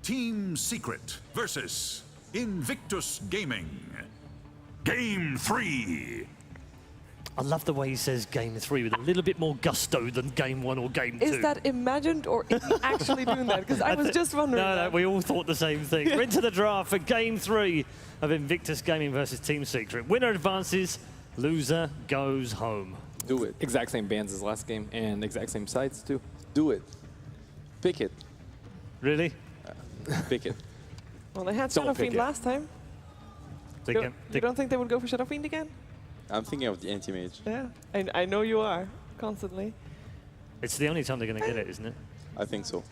Team Secret versus Invictus Gaming. Game 3. I love the way he says Game 3 with a little bit more gusto than Game 1 or Game 2. Is that imagined or is he actually doing that? Because I was just wondering. No, we all thought the same thing. We're into the draft for Game 3 of Invictus Gaming versus Team Secret. Winner advances, loser goes home. Do it. Exact same bands as last game and exact same sides too. Do it. Pick it. Really? Pick it. Well, they had Don't Shadow pick Fiend it. last time. You don't think they would go for Shadow Fiend again? I'm thinking of the anti-mage. Yeah, I know you are, constantly. It's the only time they're going to get it, isn't it? I think so.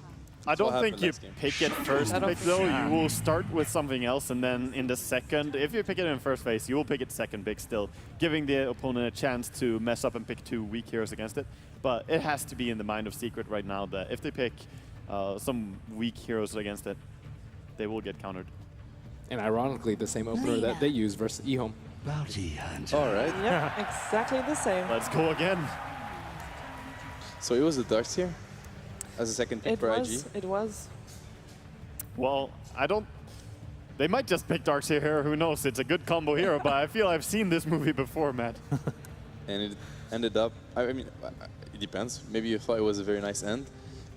I don't what think you happened last game. pick it first pick though. You will start with something else, and then in the second, if you pick it in first phase, you will pick it second pick still, giving the opponent a chance to mess up and pick 2 weak heroes against it. But it has to be in the mind of Secret right now that if they pick some weak heroes against it, they will get countered. And ironically, the same opener that they use versus eHome. All right. Yeah, exactly the same. Let's go again. So it was the Darks here as a second pick for IG. It was. Well, I don't... They might just pick Darkseer here, who knows? It's a good combo hero, but I feel I've seen this movie before, Matt. And it ended up, I mean, it depends. Maybe you thought it was a very nice end,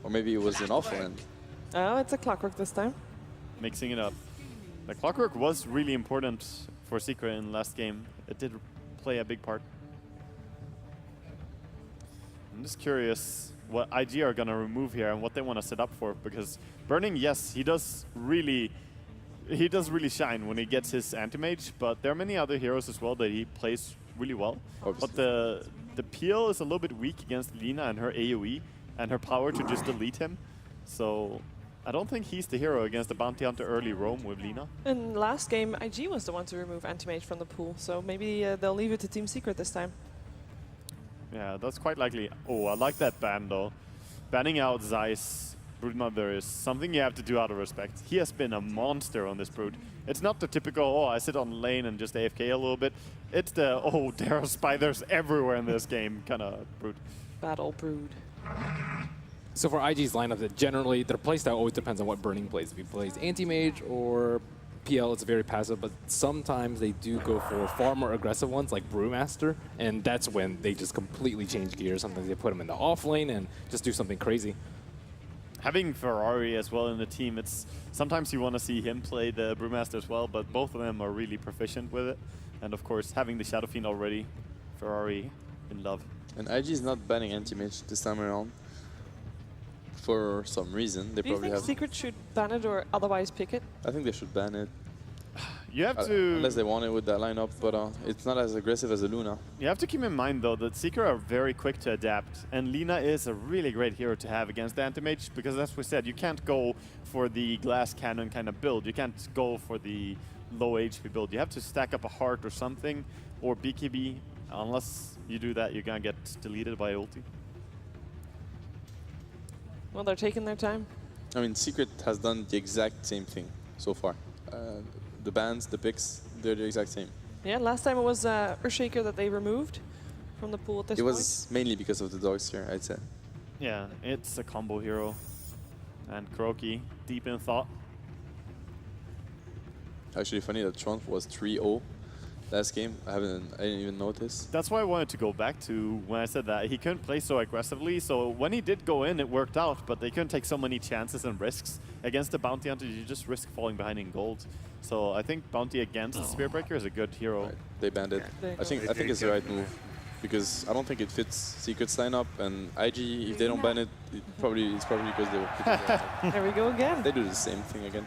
or maybe it was an awful end. Oh, it's a Clockwork this time. Mixing it up. The Clockwork was really important for Secret in the last game. It did play a big part. I'm just curious what IG are going to remove here and what they want to set up for, because Burning, yes, he does really shine when he gets his anti-mage, but there are many other heroes as well that he plays really well. Obviously. But the peel is a little bit weak against Lina and her AoE and her power to just delete him. So I don't think he's the hero against the Bounty Hunter early roam with Lina. And last game, IG was the one to remove Anti-Mage from the pool, so maybe they'll leave it to Team Secret this time. Yeah, that's quite likely. Oh, I like that ban though. Banning out Zeiss Broodmother is something you have to do out of respect. He has been a monster on this Brood. It's not the typical, oh, I sit on lane and just AFK a little bit. It's the, oh, there are spiders everywhere in this game kind of Brood. Battle Brood. So for IG's lineup, that generally their playstyle always depends on what Burning plays. If he plays anti-mage or PL, it's very passive, but sometimes they do go for far more aggressive ones like Brewmaster, and that's when they just completely change gears. Sometimes they put him in the off lane and just do something crazy. Having Ferrari as well in the team, it's sometimes you want to see him play the Brewmaster as well, but both of them are really proficient with it. And of course, having the Shadow Fiend already, Ferrari in love. And IG is not banning anti-mage this time around. For some reason, they Do you probably think have. Secret should ban it or otherwise pick it? I think they should ban it. You have to... Unless they want it with that lineup, but it's not as aggressive as a Luna. You have to keep in mind, though, that Secret are very quick to adapt, and Lina is a really great hero to have against the Anti-Mage, because as we said, you can't go for the glass cannon kind of build. You can't go for the low HP build. You have to stack up a heart or something, or BKB. Unless you do that, you're going to get deleted by ulti. Well, they're taking their time. I mean, Secret has done the exact same thing so far. The bans, the picks, they're the exact same. Yeah, last time it was Earthshaker that they removed from the pool at this It point. was mainly because of the dogs here, I'd say. Yeah, it's a combo hero. And Kuroki, deep in thought. Actually funny that Trump was 3-0 last game. I didn't even notice. That's why I wanted to go back to when I said that he couldn't play so aggressively. So when he did go in, it worked out, but they couldn't take so many chances and risks. Against the Bounty Hunter, you just risk falling behind in gold. So I think Bounty against Spearbreaker is a good hero. Right. They banned it. I think it's the right move. Because I don't think it fits Secret's lineup, and IG, if they don't ban it, it's probably because they will. There we go again. They do the same thing again.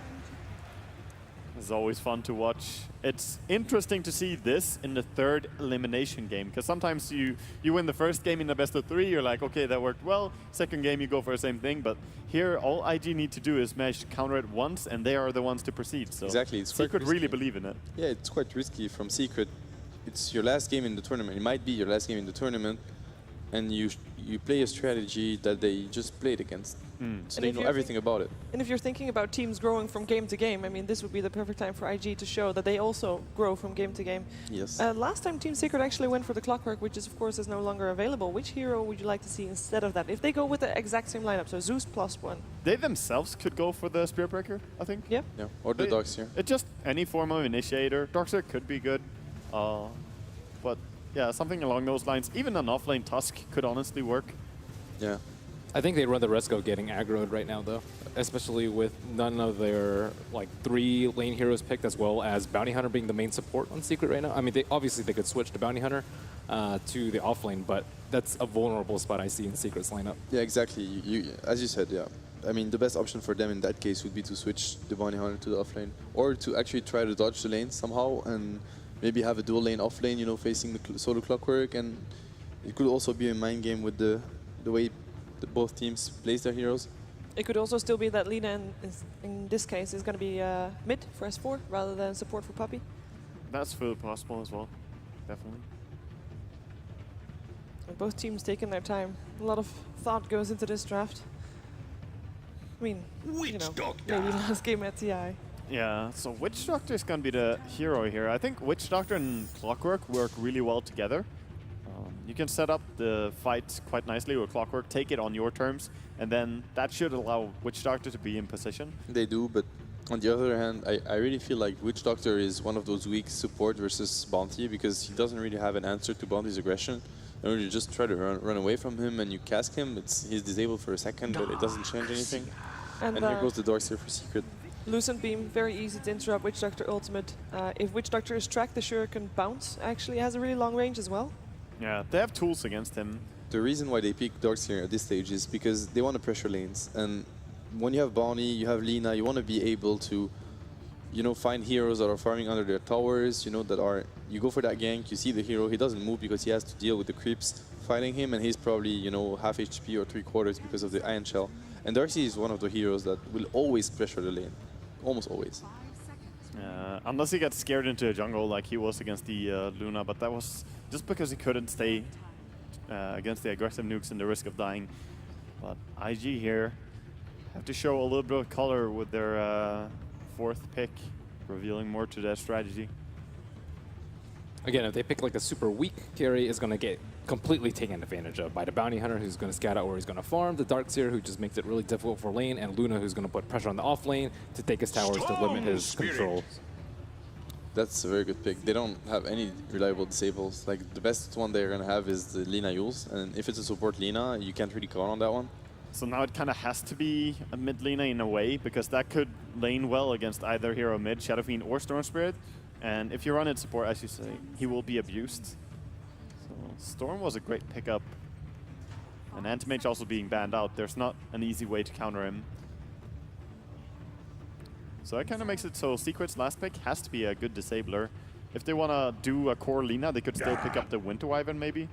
It's always fun to watch. It's interesting to see this in the third elimination game, because sometimes you win the first game in the best of 3, you're like, okay, that worked well. Second game, you go for the same thing, but here, all IG need to do is manage to counter it once, and they are the ones to proceed. So Exactly, it's quite Secret risky. really believe in it. Yeah, it's quite risky from Secret. It's your last game in the tournament. It might be your last game in the tournament. and you play a strategy that they just played against. So And they if know you're everything about it. And if you're thinking about teams growing from game to game, I mean, this would be the perfect time for IG to show that they also grow from game to game. Yes. Last time Team Secret actually went for the Clockwork, which is of course is no longer available. Which hero would you like to see instead of that? If they go with the exact same lineup, so Zeus +1. They themselves could go for the Spear Breaker, I think. Yeah. Yeah. Or the dogs here. It's just any form of initiator. Darkseer could be good. But yeah, something along those lines. Even an offlane Tusk could honestly work. Yeah. I think they run the risk of getting aggroed right now, though, especially with none of their 3 lane heroes picked, as well as Bounty Hunter being the main support on Secret right now. I mean, obviously they could switch to Bounty Hunter to the offlane, but that's a vulnerable spot I see in Secret's lineup. Yeah, exactly. As you said, yeah. I mean, the best option for them in that case would be to switch the Bounty Hunter to the offlane, or to actually try to dodge the lane somehow and maybe have a dual lane offlane, you know, facing the solo Clockwork. And it could also be a mind game with the way both teams place their heroes. It could also still be that Lina, in this case, is going to be mid for S4 rather than support for Puppey. That's fully possible as well. Definitely. And both teams taking their time. A lot of thought goes into this draft. I mean, you know, maybe last game at TI. Yeah, so Witch Doctor is going to be the hero here. I think Witch Doctor and Clockwork work really well together. You can set up the fight quite nicely with Clockwork, take it on your terms, and then that should allow Witch Doctor to be in position. They do, but on the other hand, I really feel like Witch Doctor is one of those weak support versus Bounty, because he doesn't really have an answer to Bounty's aggression. And when you just try to run away from him and you cast him, he's disabled for a second, but it doesn't change anything. And here goes the Darkseer for Secret. Lucent Beam, very easy to interrupt Witch Doctor ultimate. If Witch Doctor is tracked, the Shuriken bounce actually has a really long range as well. Yeah, they have tools against him. The reason why they pick Darkseer at this stage is because they want to pressure lanes. And when you have Bounty, you have Lina, you want to be able to, you know, find heroes that are farming under their towers, you know, that are, you go for that gank, you see the hero, he doesn't move because he has to deal with the creeps fighting him, and he's probably, you know, half HP or 3/4 because of the Iron Shell. And Darcy is one of the heroes that will always pressure the lane. Almost always. Unless he gets scared into a jungle like he was against the Luna, but that was just because he couldn't stay against the aggressive nukes and the risk of dying. But IG here have to show a little bit of color with their 4th pick, revealing more to their strategy. Again, if they pick like a super weak carry, is going to get completely taken advantage of by the Bounty Hunter, who's going to scout out where he's going to farm, the Darkseer, who just makes it really difficult for lane, and Luna, who's going to put pressure on the off lane to take his towers to limit his control. That's a very good pick. They don't have any reliable disables. Like, the best one they're going to have is the Lina Yules, and if it's a support Lina, you can't really count on that one. So now it kind of has to be a mid Lina in a way, because that could lane well against either hero mid, Shadow Fiend or Storm Spirit. And if you run it support, as you say, he will be abused. So Storm was a great pickup. And Anti-Mage also being banned out, there's not an easy way to counter him. So that kind of makes it so Secret's last pick has to be a good disabler. If they want to do a core Lina, they could still pick up the Winter Wyvern maybe.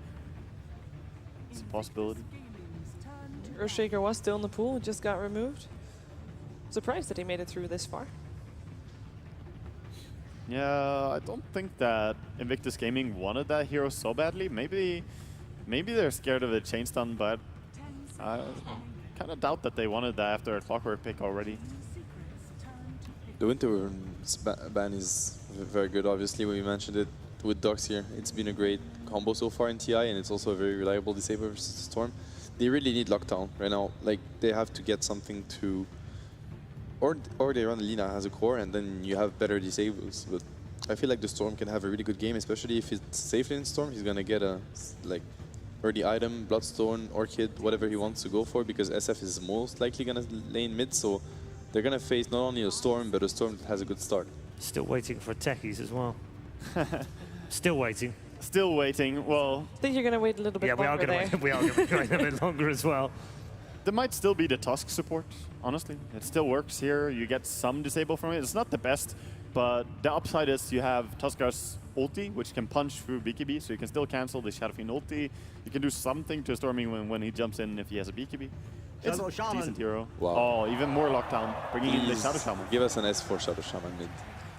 It's a possibility. Earthshaker was still in the pool, just got removed. Surprised that he made it through this far. Yeah, I don't think that Invictus Gaming wanted that hero so badly. Maybe they're scared of the chain stun, but I kind of doubt that they wanted that after a Clockwork pick already. The Winter ban is very good, obviously, when we mentioned it with Darkseer. It's been a great combo so far in TI, and it's also a very reliable disabler versus Storm. They really need lockdown right now. Like, they have to get something to... Or they run Lina as a core, and then you have better disables. But I feel like the Storm can have a really good game, especially if it's safely in Storm. He's going to get a, like, early item, Bloodstone, Orchid, whatever he wants to go for, because SF is most likely going to lane mid, so they're going to face not only a Storm, but a Storm that has a good start. Still waiting for techies as well. Still waiting. Still waiting. Well, I think you're going to wait a little bit longer there. We are going to wait a bit longer as well. there might still be the Tusk support, honestly. It still works here. You get some disable from it. It's not the best, but the upside is you have Tuskar's ulti, which can punch through BKB, so you can still cancel the Shadow Fiend ulti. You can do something to Stormy when he jumps in if he has a BKB. It's a decent hero. Wow. Oh, even more lockdown, bringing in the Shadow Shaman. Give us an S for Shadow Shaman mid.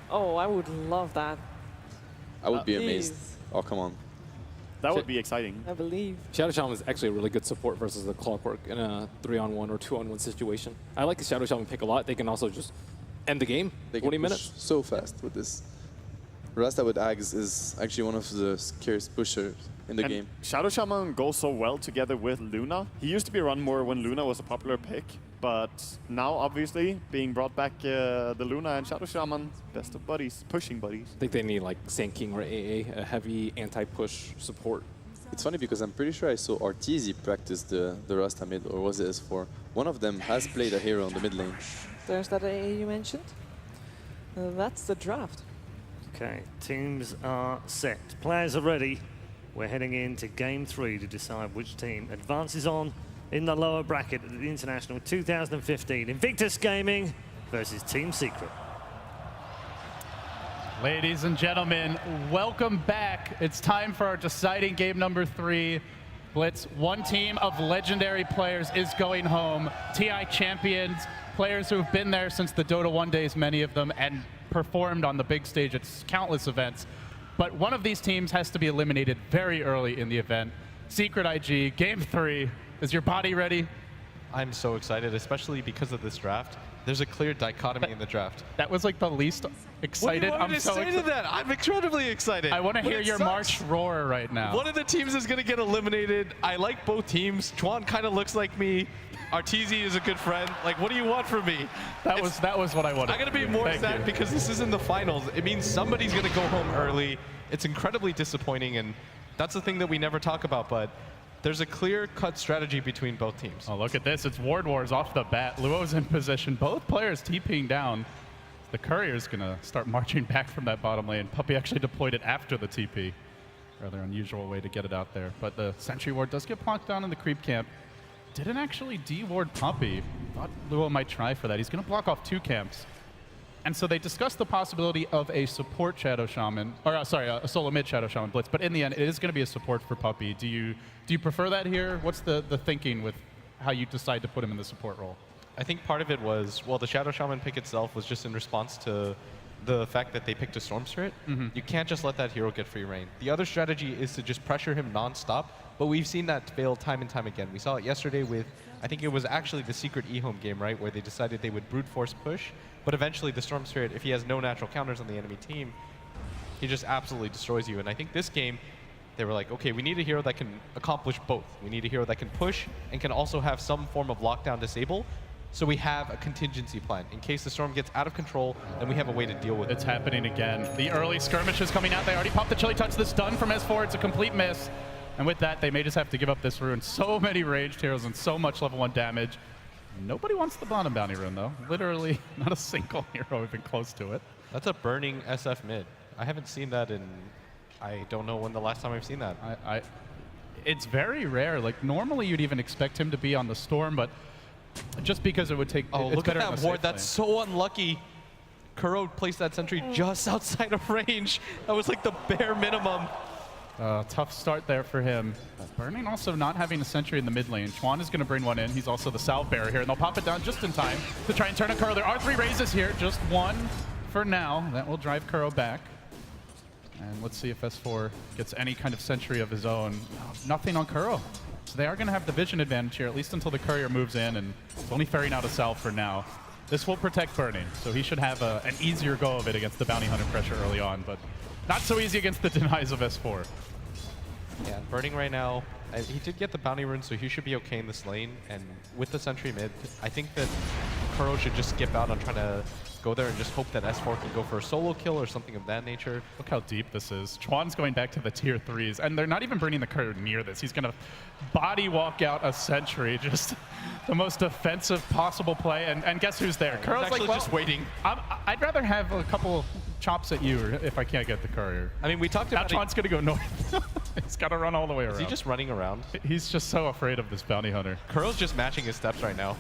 Oh, I would love that. I would be amazed. Please. Oh, come on. That would be exciting. I believe. Shadow Shaman is actually a really good support versus the Clockwork in a 3-on-1 or 2-on-1 situation. I like the Shadow Shaman pick a lot. They can also just end the game. They 20 can minutes. push so fast with this. Rasta with Ags is actually one of the scariest pushers in the And game. Shadow Shaman goes so well together with Luna. He used to be run more when Luna was a popular pick, but now obviously being brought back the Luna and Shadow Shaman, best of buddies, pushing buddies. I think they need like Sand King or AA, a heavy anti-push support. It's funny because I'm pretty sure I saw Arteezy practice the Rasta mid, or was it S4? One of them has played a hero in the mid lane. There's that AA you mentioned. That's the draft. Okay, teams are set. Players are ready. We're heading into game 3 to decide which team advances on in the lower bracket at the International 2015. Invictus Gaming versus Team Secret. Ladies and gentlemen, welcome back. It's time for our deciding game number 3. Blitz, one team of legendary players is going home. TI champions, players who have been there since the Dota 1 days, many of them, and performed on the big stage at countless events. But one of these teams has to be eliminated very early in the event. Secret IG, game 3. Is your body ready? I'm so excited, especially because of this draft. There's a clear dichotomy in the draft. That was like the least excited. What do you want me to say to that? I'm incredibly excited. I want to But hear it your sucks. March roar right now. One of the teams is going to get eliminated. I like both teams. Chuan kind of looks like me. Arteezy is a good friend. Like, what do you want from me? That was what I wanted. I'm going to be more Thank sad you. because this is in the finals. It means somebody's going to go home early. It's incredibly disappointing, and that's the thing that we never talk about, but there's a clear-cut strategy between both teams. Oh, look at this. It's Ward Wars off the bat. Luo's in position. Both players TPing down. The Courier's going to start marching back from that bottom lane. Puppey actually deployed it after the TP. Rather unusual way to get it out there. But the Sentry Ward does get plonked down in the creep camp. Didn't actually de-ward Puppey. Thought Luo might try for that. He's going to block off 2 camps. And so they discussed the possibility of a support Shadow Shaman, or a solo mid Shadow Shaman Blitz, but in the end, it is going to be a support for Puppey. Do you prefer that here? What's the thinking with how you decide to put him in the support role? I think part of it was, well, the Shadow Shaman pick itself was just in response to the fact that they picked a Storm Spirit. You can't just let that hero get free reign. The other strategy is to just pressure him non-stop, but we've seen that fail time and time again. We saw it yesterday with, I think it was actually the Secret E-Home game, right, where they decided they would brute force push, but eventually the Storm Spirit, if he has no natural counters on the enemy team, he just absolutely destroys you. And I think this game, they were like, okay, we need a hero that can accomplish both. We need a hero that can push and can also have some form of lockdown disable. So we have a contingency plan. In case the Storm gets out of control, then we have a way to deal with it. It's happening again. The early skirmish is coming out. They already popped the Chilly Touch. The stun from S4. It's a complete miss. And with that, they may just have to give up this rune. So many ranged heroes and so much level 1 damage. Nobody wants the bottom bounty rune, though. Literally, not a single hero even close to it. That's a burning SF mid. I haven't seen that in, I don't know when the last time I've seen that. It's very rare. Like, normally you'd even expect him to be on the Storm, but just because it would take... Oh, it's look at better in that the ward. safe That's lane. so unlucky. Kuro placed that sentry just outside of range. That was like the bare minimum. Tough start there for him. Burning also not having a sentry in the mid lane. Chuan is going to bring one in. He's also the Salve Bearer here, and they'll pop it down just in time to try and turn a Kuro. There are 3 raises here, just 1 for now. That will drive Kuro back. And let's see if S4 gets any kind of sentry of his own. Nothing on Kuro. So they are going to have the vision advantage here, at least until the Courier moves in, and it's only ferrying out a Salve for now. This will protect Burning, so he should have an easier go of it against the Bounty Hunter pressure early on, but not so easy against the denies of S4. Yeah, Burning right now, he did get the bounty rune, so he should be okay in this lane. And with the sentry mid, I think that Kuro should just skip out on trying to go there and just hope that S4 can go for a solo kill or something of that nature. Look how deep this is. Chuan's going back to the tier 3s, and they're not even bringing the Courier near this. He's going to body walk out a sentry, just the most defensive possible play. And guess who's there? He's Kuro's actually like, well, just waiting. I'd rather have a couple chops at you if I can't get the Courier. I mean, we talked Now about Chuan's going to go north. He's got to run all the way around. Is he just running around? He's just so afraid of this Bounty Hunter. Kuro's just matching his steps right now.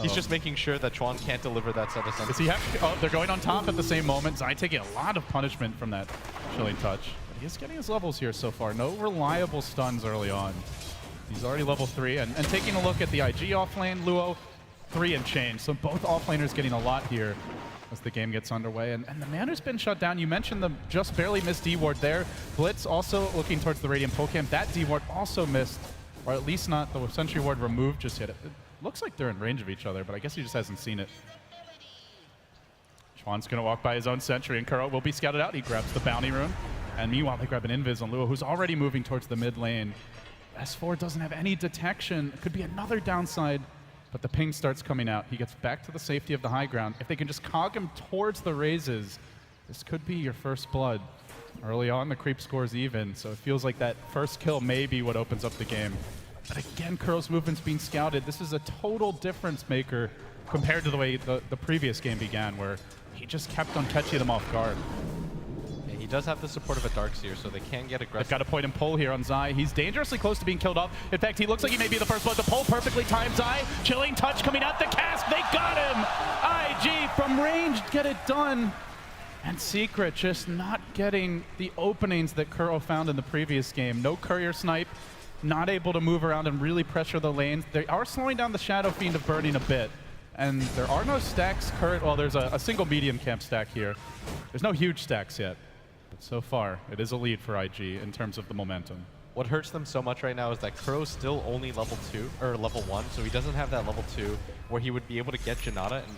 He's just making sure that Chuan can't deliver that set of Does sentries. he have? Oh, they're going on top at the same moment. Zai taking a lot of punishment from that Chilling Touch. But he's getting his levels here so far. No reliable stuns early on. He's already level 3. And taking a look at the IG offlane, Luo, 3 and change. So both offlaners getting a lot here. as the game gets underway. And the Manor's been shut down. You mentioned the just barely missed D-ward there. Blitz also looking towards the Radiant Pokemon. That D-ward also missed, or at least not the Sentry Ward removed just yet. It looks like they're in range of each other, but I guess he just hasn't seen it. Chuan's going to walk by his own Sentry, and Kuro will be scouted out. He grabs the Bounty Rune. And meanwhile, they grab an Invis on Luo, who's already moving towards the mid lane. S4 doesn't have any detection. It could be another downside, but the ping starts coming out. He gets back to the safety of the high ground. If they can just cog him towards the raises, this could be your first blood. Early on, the creep score's even, so it feels like that first kill may be what opens up the game. But again, Kuro's movement's being scouted. This is a total difference maker compared to the way the previous game began, where he just kept on catching them off guard. He does have the support of a Darkseer, so they can get aggressive. They've got a point and pull here on Zai. He's dangerously close to being killed off. In fact, he looks like he may be the first blood. The pull perfectly timed Zai. Chilling touch coming out the cast. They got him! IG from range, get it done. And Secret just not getting the openings that Kuro found in the previous game. No courier snipe, not able to move around and really pressure the lanes. They are slowing down the Shadow Fiend of Burning a bit. And there are no stacks current. Well, there's a single medium camp stack here. There's no huge stacks yet. But so far, it is a lead for IG in terms of the momentum. What hurts them so much right now is that Kuro's still only level 2, or level 1, so he doesn't have that level 2 where he would be able to get Janata and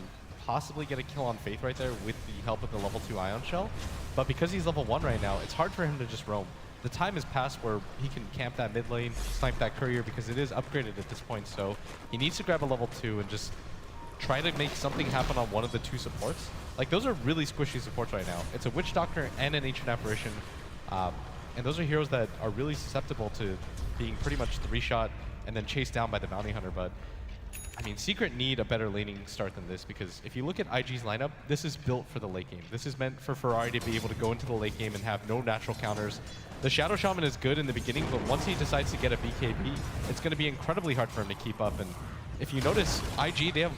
possibly get a kill on Faith right there with the help of the level 2 Ion Shell. But because he's level 1 right now, it's hard for him to just roam. The time is past where he can camp that mid lane, snipe that courier, because it is upgraded at this point, so he needs to grab a level 2 and just try to make something happen on one of the 2 supports. Like, those are really squishy supports right now. It's a Witch Doctor and an Ancient Apparition, and those are heroes that are really susceptible to being pretty much 3-shot and then chased down by the Bounty Hunter. But I mean, Secret need a better laning start than this, because if you look at IG's lineup, this is built for the late game. This is meant for Ferrari to be able to go into the late game and have no natural counters. The Shadow Shaman is good in the beginning, but once he decides to get a BKB, it's going to be incredibly hard for him to keep up. And if you notice, IG, they have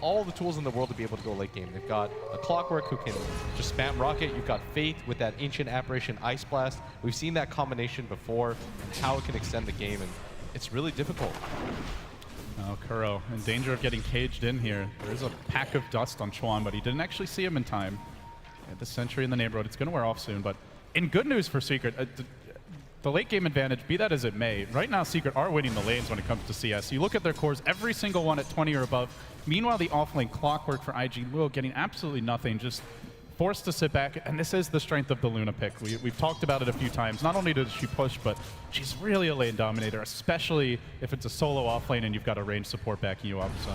all the tools in the world to be able to go late game. They've got a Clockwork who can just spam Rocket. You've got Faith with that Ancient Apparition Ice Blast. We've seen that combination before and how it can extend the game, and it's really difficult. Oh, Kuro in danger of getting caged in here. There is a pack of dust on Chuan, but he didn't actually see him in time. Had the Sentry in the neighborhood. It's going to wear off soon, but in good news for Secret, the late game advantage, be that as it may, right now Secret are winning the lanes when it comes to CS. You look at their cores, every single one at 20 or above. Meanwhile, the offlane Clockwork for IG Luo getting absolutely nothing, just forced to sit back, and this is the strength of the Luna pick. We've talked about it a few times. Not only does she push, but she's really a lane dominator, especially if it's a solo offlane and you've got a range support backing you up. So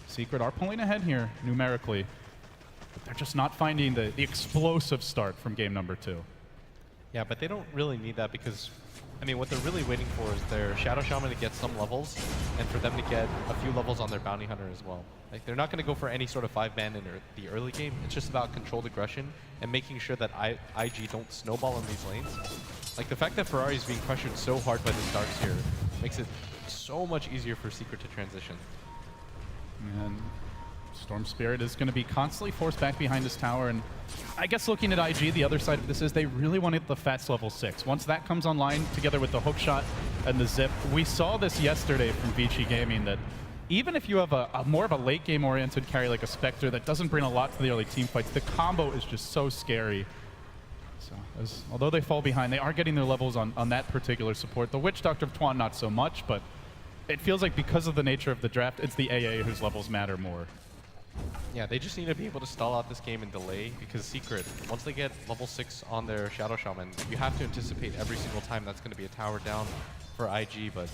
Secret are pulling ahead here numerically, but they're just not finding the explosive start from game number 2. Yeah, but they don't really need that, because, I mean, what they're really waiting for is their Shadow Shaman to get some levels, and for them to get a few levels on their Bounty Hunter as well. Like, they're not going to go for any sort of 5-man in the early game. It's just about controlled aggression and making sure that IG don't snowball in these lanes. Like, the fact that Ferrari is being pressured so hard by this Darkseer makes it so much easier for Secret to transition. And Storm Spirit is going to be constantly forced back behind this tower, and I guess looking at IG, the other side of this is they really wanted the FATS level 6. Once that comes online, together with the hook shot and the zip, we saw this yesterday from Vici Gaming, that even if you have a more of a late game oriented carry like a Spectre that doesn't bring a lot to the early team fights, the combo is just so scary. So although they fall behind, they are getting their levels on that particular support. The Witch Doctor of Tuan not so much, but it feels like because of the nature of the draft, it's the AA whose levels matter more. Yeah, they just need to be able to stall out this game and delay, because Secret, once they get level 6 on their Shadow Shaman, you have to anticipate every single time that's going to be a tower down for IG. But,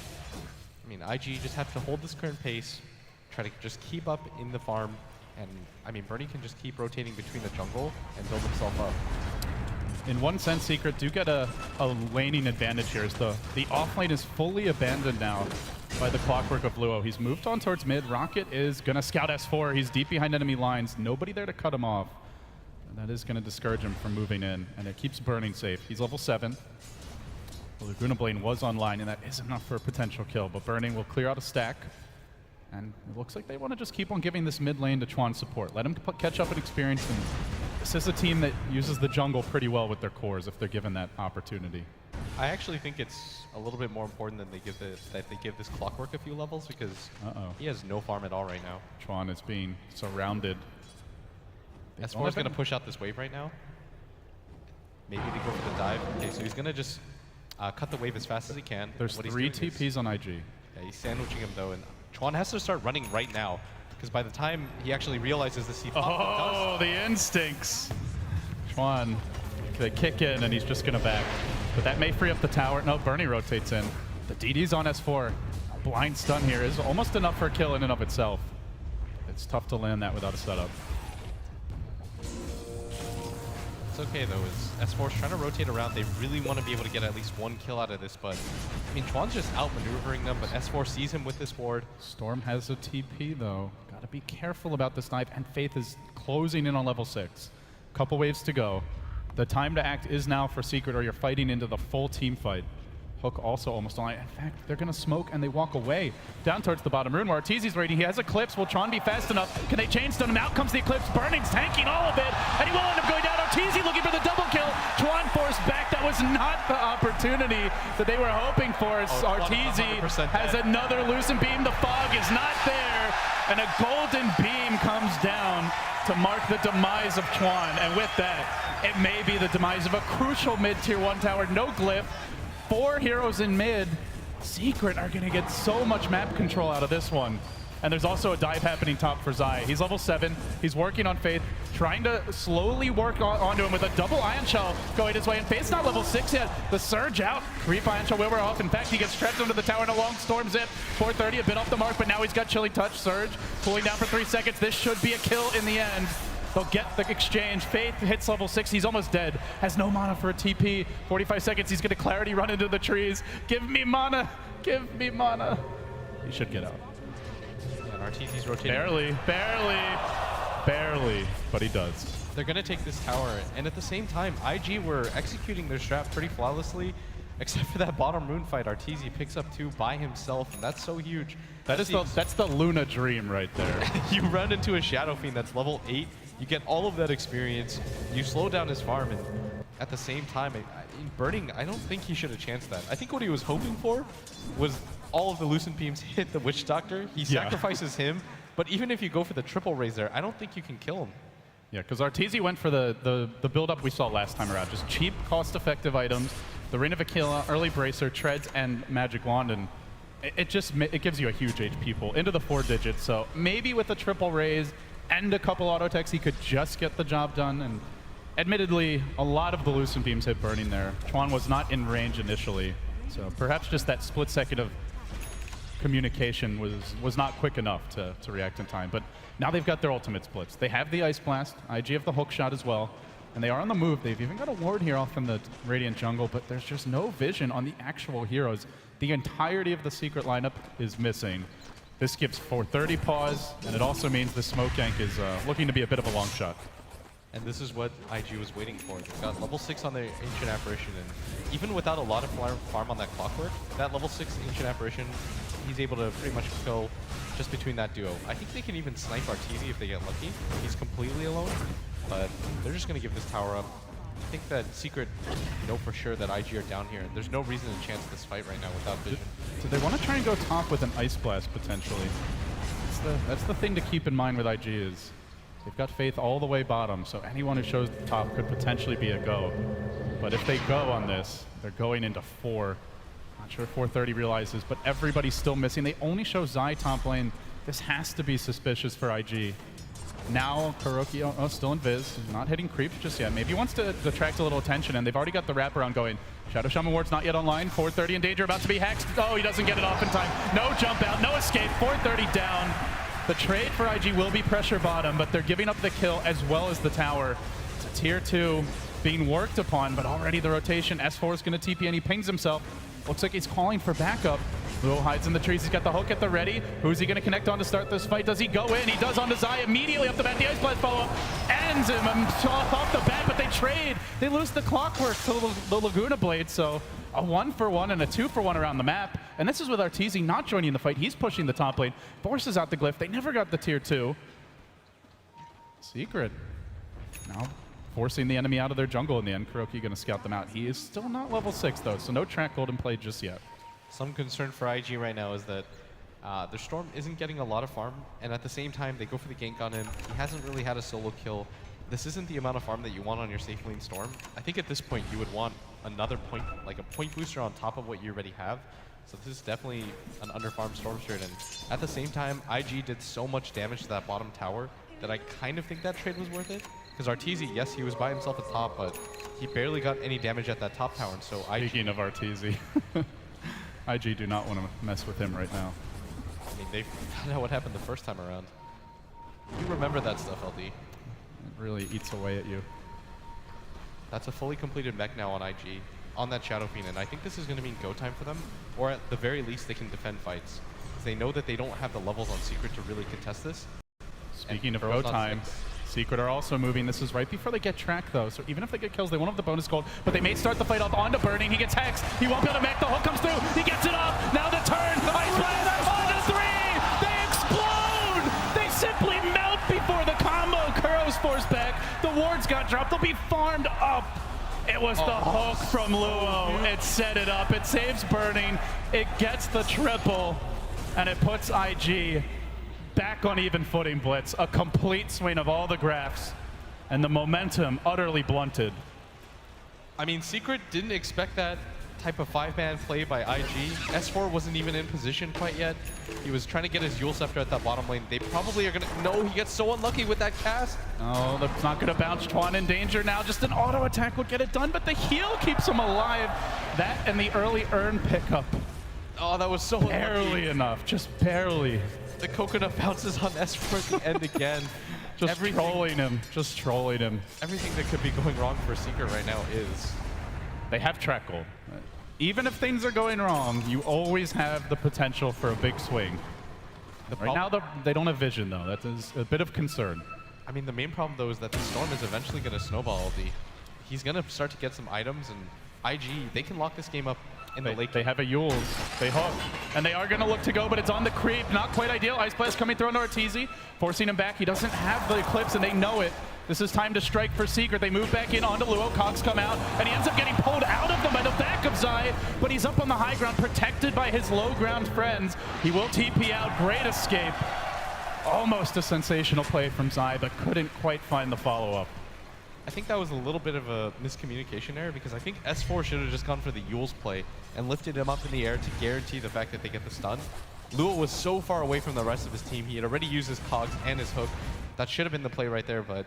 I mean, IG just have to hold this current pace, try to just keep up in the farm, and, I mean, Bernie can just keep rotating between the jungle and build himself up. In one sense, Secret do get a laning advantage here, as the offlane is fully abandoned now by the Clockwork of Luo. He's moved on towards mid. Rocket is going to scout S4. He's deep behind enemy lines. Nobody there to cut him off. And that is going to discourage him from moving in, and it keeps Burning safe. He's level 7. The Laguna Blade was online, and that is enough for a potential kill, but Burning will clear out a stack. And it looks like they want to just keep on giving this mid lane to Chuan support. Let him catch up in experience, and this is a team that uses the jungle pretty well with their cores if they're given that opportunity. I actually think it's a little bit more important than that they give this Clockwork a few levels, because he has no farm at all right now. Chuan is being surrounded. S4 is going to push out this wave right now. Maybe they go for the dive. Okay, so he's going to just cut the wave as fast as he can. There's What he's 3 doing TPs on IG. Yeah, he's sandwiching him though, and Chuan has to start running right now, because by the time he actually realizes the C5, Oh, the instincts. Chuan, they kick in and he's just gonna back. But that may free up the tower. No, Bernie rotates in. The DD's on S4. Blind stun here is almost enough for a kill in and of itself. It's tough to land that without a setup. It's okay though, as S4's trying to rotate around. They really want to be able to get at least 1 kill out of this, but I mean, Chuan's just outmaneuvering them, but S4 sees him with this ward. Storm has a TP though. Gotta be careful about this knife, and Faith is closing in on level 6. Couple waves to go. The time to act is now for Secret, or you're fighting into the full team fight. Hook also almost online. In fact, they're going to smoke and they walk away down towards the bottom rune where Arteezy's waiting. He has Eclipse. Will Tron be fast enough? Can they chain stun him? Out comes the Eclipse. Burning's tanking all of it, and he will end up going down. Arteezy looking for the double kill. Tron forced back. That was not the opportunity that they were hoping for. Arteezy has another Lucent Beam. The fog is not there, and a golden beam comes down to mark the demise of Chuan. And with that, it may be the demise of a crucial mid-tier 1 tower. No glyph. 4 heroes in mid. Secret are going to get so much map control out of this one. And there's also a dive happening top for Zai. He's level 7. He's working on Faith, trying to slowly work onto him with a double Ion Shell going his way. And Faith's not level 6 yet. The Surge out. Creep Ion Shell will wear off. In fact, he gets trapped under the tower in a long Storm Zip. 430, a bit off the mark, but now he's got Chilling Touch. Surge pulling down for 3 seconds. This should be a kill in the end. They'll get the exchange. Faith hits level 6. He's almost dead. Has no mana for a TP. 45 seconds. He's going to Clarity run into the trees. Give me mana. Give me mana. He should get out. And Arteezy's rotating. Barely, but he does. They're going to take this tower, and at the same time, IG were executing their strat pretty flawlessly, except for that bottom rune fight. Arteezy picks up 2 by himself, and that's so huge. That's the Luna dream right there. You run into a Shadow Fiend that's level 8, you get all of that experience, you slow down his farm, and at the same time, in Burning, I don't think he should have chanced that. I think what he was hoping for was all of the Lucent Beams hit the Witch Doctor. He sacrifices him, but even if you go for the triple raise there, I don't think you can kill him. Yeah, because Arteezy went for the build-up we saw last time around. Just cheap, cost-effective items. The Ring of Aquila, early Bracer, Treads, and Magic Wand, and it gives you a huge HP pool into the 4 digits. So maybe with a triple raise and a couple auto techs, he could just get the job done. And admittedly, a lot of the Lucent Beams hit Burning there. Chuan was not in range initially, so perhaps just that split second of communication was not quick enough to react in time. But now they've got their ultimate splits. They have the Ice Blast. IG have the hook shot as well. And they are on the move. They've even got a ward here off in the Radiant jungle, but there's just no vision on the actual heroes. The entirety of the Secret lineup is missing. This gives 430 pause, and it also means the smoke gank is looking to be a bit of a long shot. And this is what IG was waiting for. They've got level 6 on their Ancient Apparition, and even without a lot of farm on that Clockwork, that level 6 Ancient Apparition, he's able to pretty much kill just between that duo. I think they can even snipe Arteezy if they get lucky. He's completely alone, but they're just going to give this tower up. I think that Secret know for sure that IG are down here, and there's no reason to chance this fight right now without vision. Do they want to try and go top with an Ice Blast, potentially? That's the thing to keep in mind with IG is they've got Faith all the way bottom, so anyone who shows the top could potentially be a go. But if they go on this, they're going into 4. Not sure 430 realizes, but everybody's still missing. They only show Zai top lane. This has to be suspicious for IG. Now Kuroki, still in Viz, not hitting creeps just yet. Maybe he wants to attract a little attention, and they've already got the wraparound going. Shadow Shaman Ward's not yet online. 430 in danger, about to be hacked. Oh, he doesn't get it off in time. No jump out, no escape. 430 down. The trade for IG will be pressure bottom, but they're giving up the kill as well as the tower. It's a tier 2 being worked upon, but already the rotation. S4 is going to TP, and he pings himself. Looks like he's calling for backup. Luo hides in the trees. He's got the hook at the ready. Who's he going to connect on to start this fight? Does he go in? He does onto Zai immediately off the bat. The Ice Blast follow-up ends him off the bat, but they trade. They lose the Clockwork to the Laguna Blade, so a 1-for-1 and a 2-for-1 around the map. And this is with Arteezy not joining the fight. He's pushing the top lane. Forces out the glyph. They never got the tier 2. Secret now forcing the enemy out of their jungle in the end. Kuroki going to scout them out. He is still not level 6, though, so no track golden play just yet. Some concern for IG right now is that their Storm isn't getting a lot of farm, and at the same time, they go for the gank on him. He hasn't really had a solo kill. this isn't the amount of farm that you want on your safe lane Storm. I think at this point you would want another point, like a point booster on top of what you already have. So this is definitely an underfarmed Storm Spirit, and at the same time, IG did so much damage to that bottom tower that I kind of think that trade was worth it. Because Arteezy, yes, he was by himself at top, but he barely got any damage at that top tower, and so Speaking of Arteezy, IG do not want to mess with him right now. I mean, they found out what happened the first time around. You remember that stuff, LD. It really eats away at you. That's a fully completed mech now on IG, on that Shadow Fiend, and I think this is going to mean go time for them, or at the very least they can defend fights. Because they know that they don't have the levels on Secret to really contest this. Speaking of go time, Secret are also moving. This is right before they get tracked, though, so even if they get kills, they won't have the bonus gold, but they may start the fight off onto Burning. He gets hexed. He won't be able to mech. The hook comes through. He gets it up. Now the turn. Ice Blast on the 3. They explode. They simply melt before the combo. Kuro's forced back. The wards got dropped. They'll be farmed up. It was the hook from Luo. It set it up. It saves Burning. It gets the triple, and it puts IG back on even footing, Blitz. A complete swing of all the graphs, and the momentum utterly blunted. I mean, Secret didn't expect that type of 5-man play by IG. S4 wasn't even in position quite yet. He was trying to get his Yule Scepter at that bottom lane. They probably are going to... No, he gets so unlucky with that cast. Oh, that's not going to bounce. Twan in danger now. Just an auto attack would get it done, but the heal keeps him alive. That and the early Urn pickup. Oh, that was so barely unlucky. Enough, just barely. The coconut bounces on S4 at the end again. Just trolling him, just trolling him. Everything that could be going wrong for Secret right now is... They have track gold. Even if things are going wrong, you always have the potential for a big swing. Right now, they don't have vision, though. That is a bit of concern. I mean, the main problem, though, is that the Storm is eventually going to snowball LD. He's going to start to get some items, and IG, they can lock this game up in the late game. They have a Yules. They hook. And they are going to look to go, but it's on the creep. Not quite ideal. Ice Blast coming through on Arteezy, forcing him back. He doesn't have the Eclipse, and they know it. This is time to strike for Secret. They move back in onto Luo. Cogs come out, and he ends up getting pulled out of them by the back of Zai, but he's up on the high ground, protected by his low ground friends. He will TP out. Great escape. Almost a sensational play from Zai, but couldn't quite find the follow-up. I think that was a little bit of a miscommunication error, because I think S4 should have just gone for the Yule's play and lifted him up in the air to guarantee the fact that they get the stun. Luo was so far away from the rest of his team. He had already used his Cogs and his hook. That should have been the play right there, but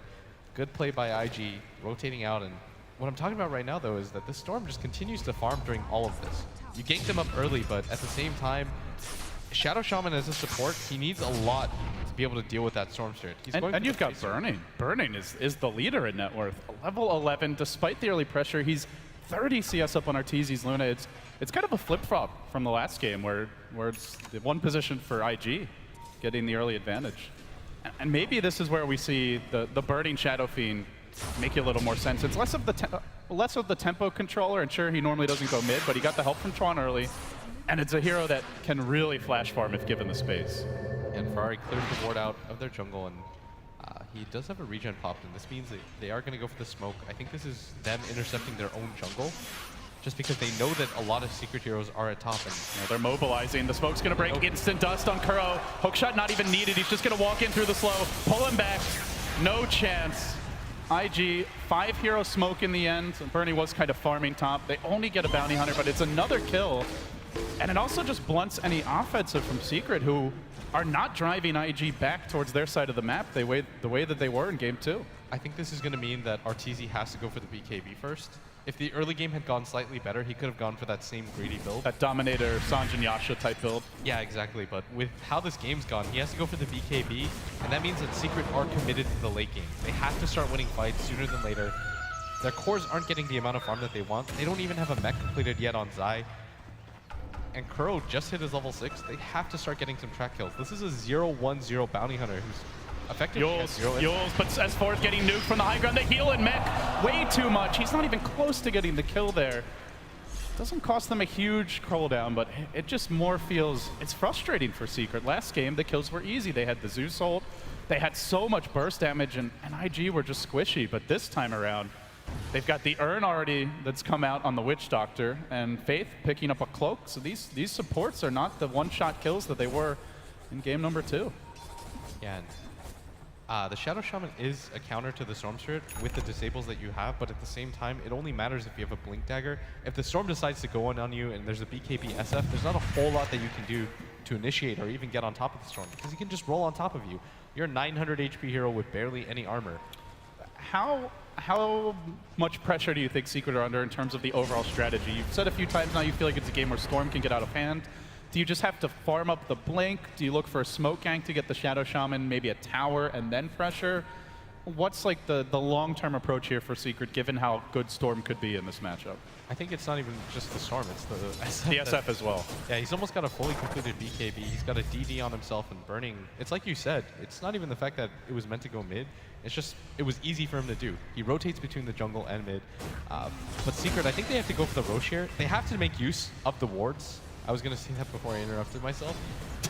good play by IG, rotating out. And what I'm talking about right now, though, is that this Storm just continues to farm during all of this. You ganked him up early, but at the same time, Shadow Shaman as a support, he needs a lot to be able to deal with that Storm Spirit. And you've got Burning. Burning is the leader in net worth. Level 11, despite the early pressure, he's 30 CS up on Arteezy's Luna. It's kind of a flip-flop from the last game where it's the one position for IG getting the early advantage. And maybe this is where we see the Burning Shadow Fiend make a little more sense. It's less of the tempo controller, and sure, he normally doesn't go mid, but he got the help from Tron early. And it's a hero that can really flash farm if given the space. And Ferrari clears the ward out of their jungle, and he does have a regen popped, and this means they are going to go for the smoke. I think this is them intercepting their own jungle, just because they know that a lot of Secret heroes are at top. And they're mobilizing. The smoke's going to break. Instant dust on Kuro. Hookshot not even needed. He's just going to walk in through the slow, pull him back. No chance. IG, 5 hero smoke in the end. Bernie was kind of farming top. They only get a bounty hunter, but it's another kill. And it also just blunts any offensive from Secret, who are not driving IG back towards their side of the map the way that they were in game 2. I think this is going to mean that Arteezy has to go for the BKB first. If the early game had gone slightly better, he could have gone for that same greedy build. That Dominator, Sanjin Yasha type build. Yeah, exactly. But with how this game's gone, he has to go for the BKB, and that means that Secret are committed to the late game. They have to start winning fights sooner than later. Their cores aren't getting the amount of farm that they want. They don't even have a mech completed yet on Zai. And Kuro just hit his level 6. They have to start getting some track kills. This is a 0-1-0 bounty hunter who's effectively Yules, but S4 is getting nuked from the high ground. They heal and mech way too much. He's not even close to getting the kill there. Doesn't cost them a huge cooldown, but it just more feels, it's frustrating for Secret. Last game, the kills were easy. They had the Zeus ult. They had so much burst damage, and IG were just squishy. But this time around, they've got the Urn already that's come out on the Witch Doctor, and Faith picking up a cloak. So these supports are not the one-shot kills that they were in game number 2. Yeah, the Shadow Shaman is a counter to the Storm Spirit with the disables that you have, but at the same time, it only matters if you have a Blink Dagger. If the Storm decides to go on you and there's a BKB SF, there's not a whole lot that you can do to initiate or even get on top of the Storm, because he can just roll on top of you. You're a 900 HP hero with barely any armor. How much pressure do you think Secret are under in terms of the overall strategy? You've said a few times now you feel like it's a game where Storm can get out of hand. Do you just have to farm up the Blink? Do you look for a smoke gank to get the Shadow Shaman, maybe a tower, and then pressure? What's like the long-term approach here for Secret, given how good Storm could be in this matchup? I think it's not even just the Storm, it's the SF. The SF as well. Yeah, he's almost got a fully completed BKB. He's got a DD on himself and burning. It's like you said, it's not even the fact that it was meant to go mid. It's just, it was easy for him to do. He rotates between the jungle and mid. But Secret, I think they have to go for the Roche here. They have to make use of the wards. I was going to say that before I interrupted myself.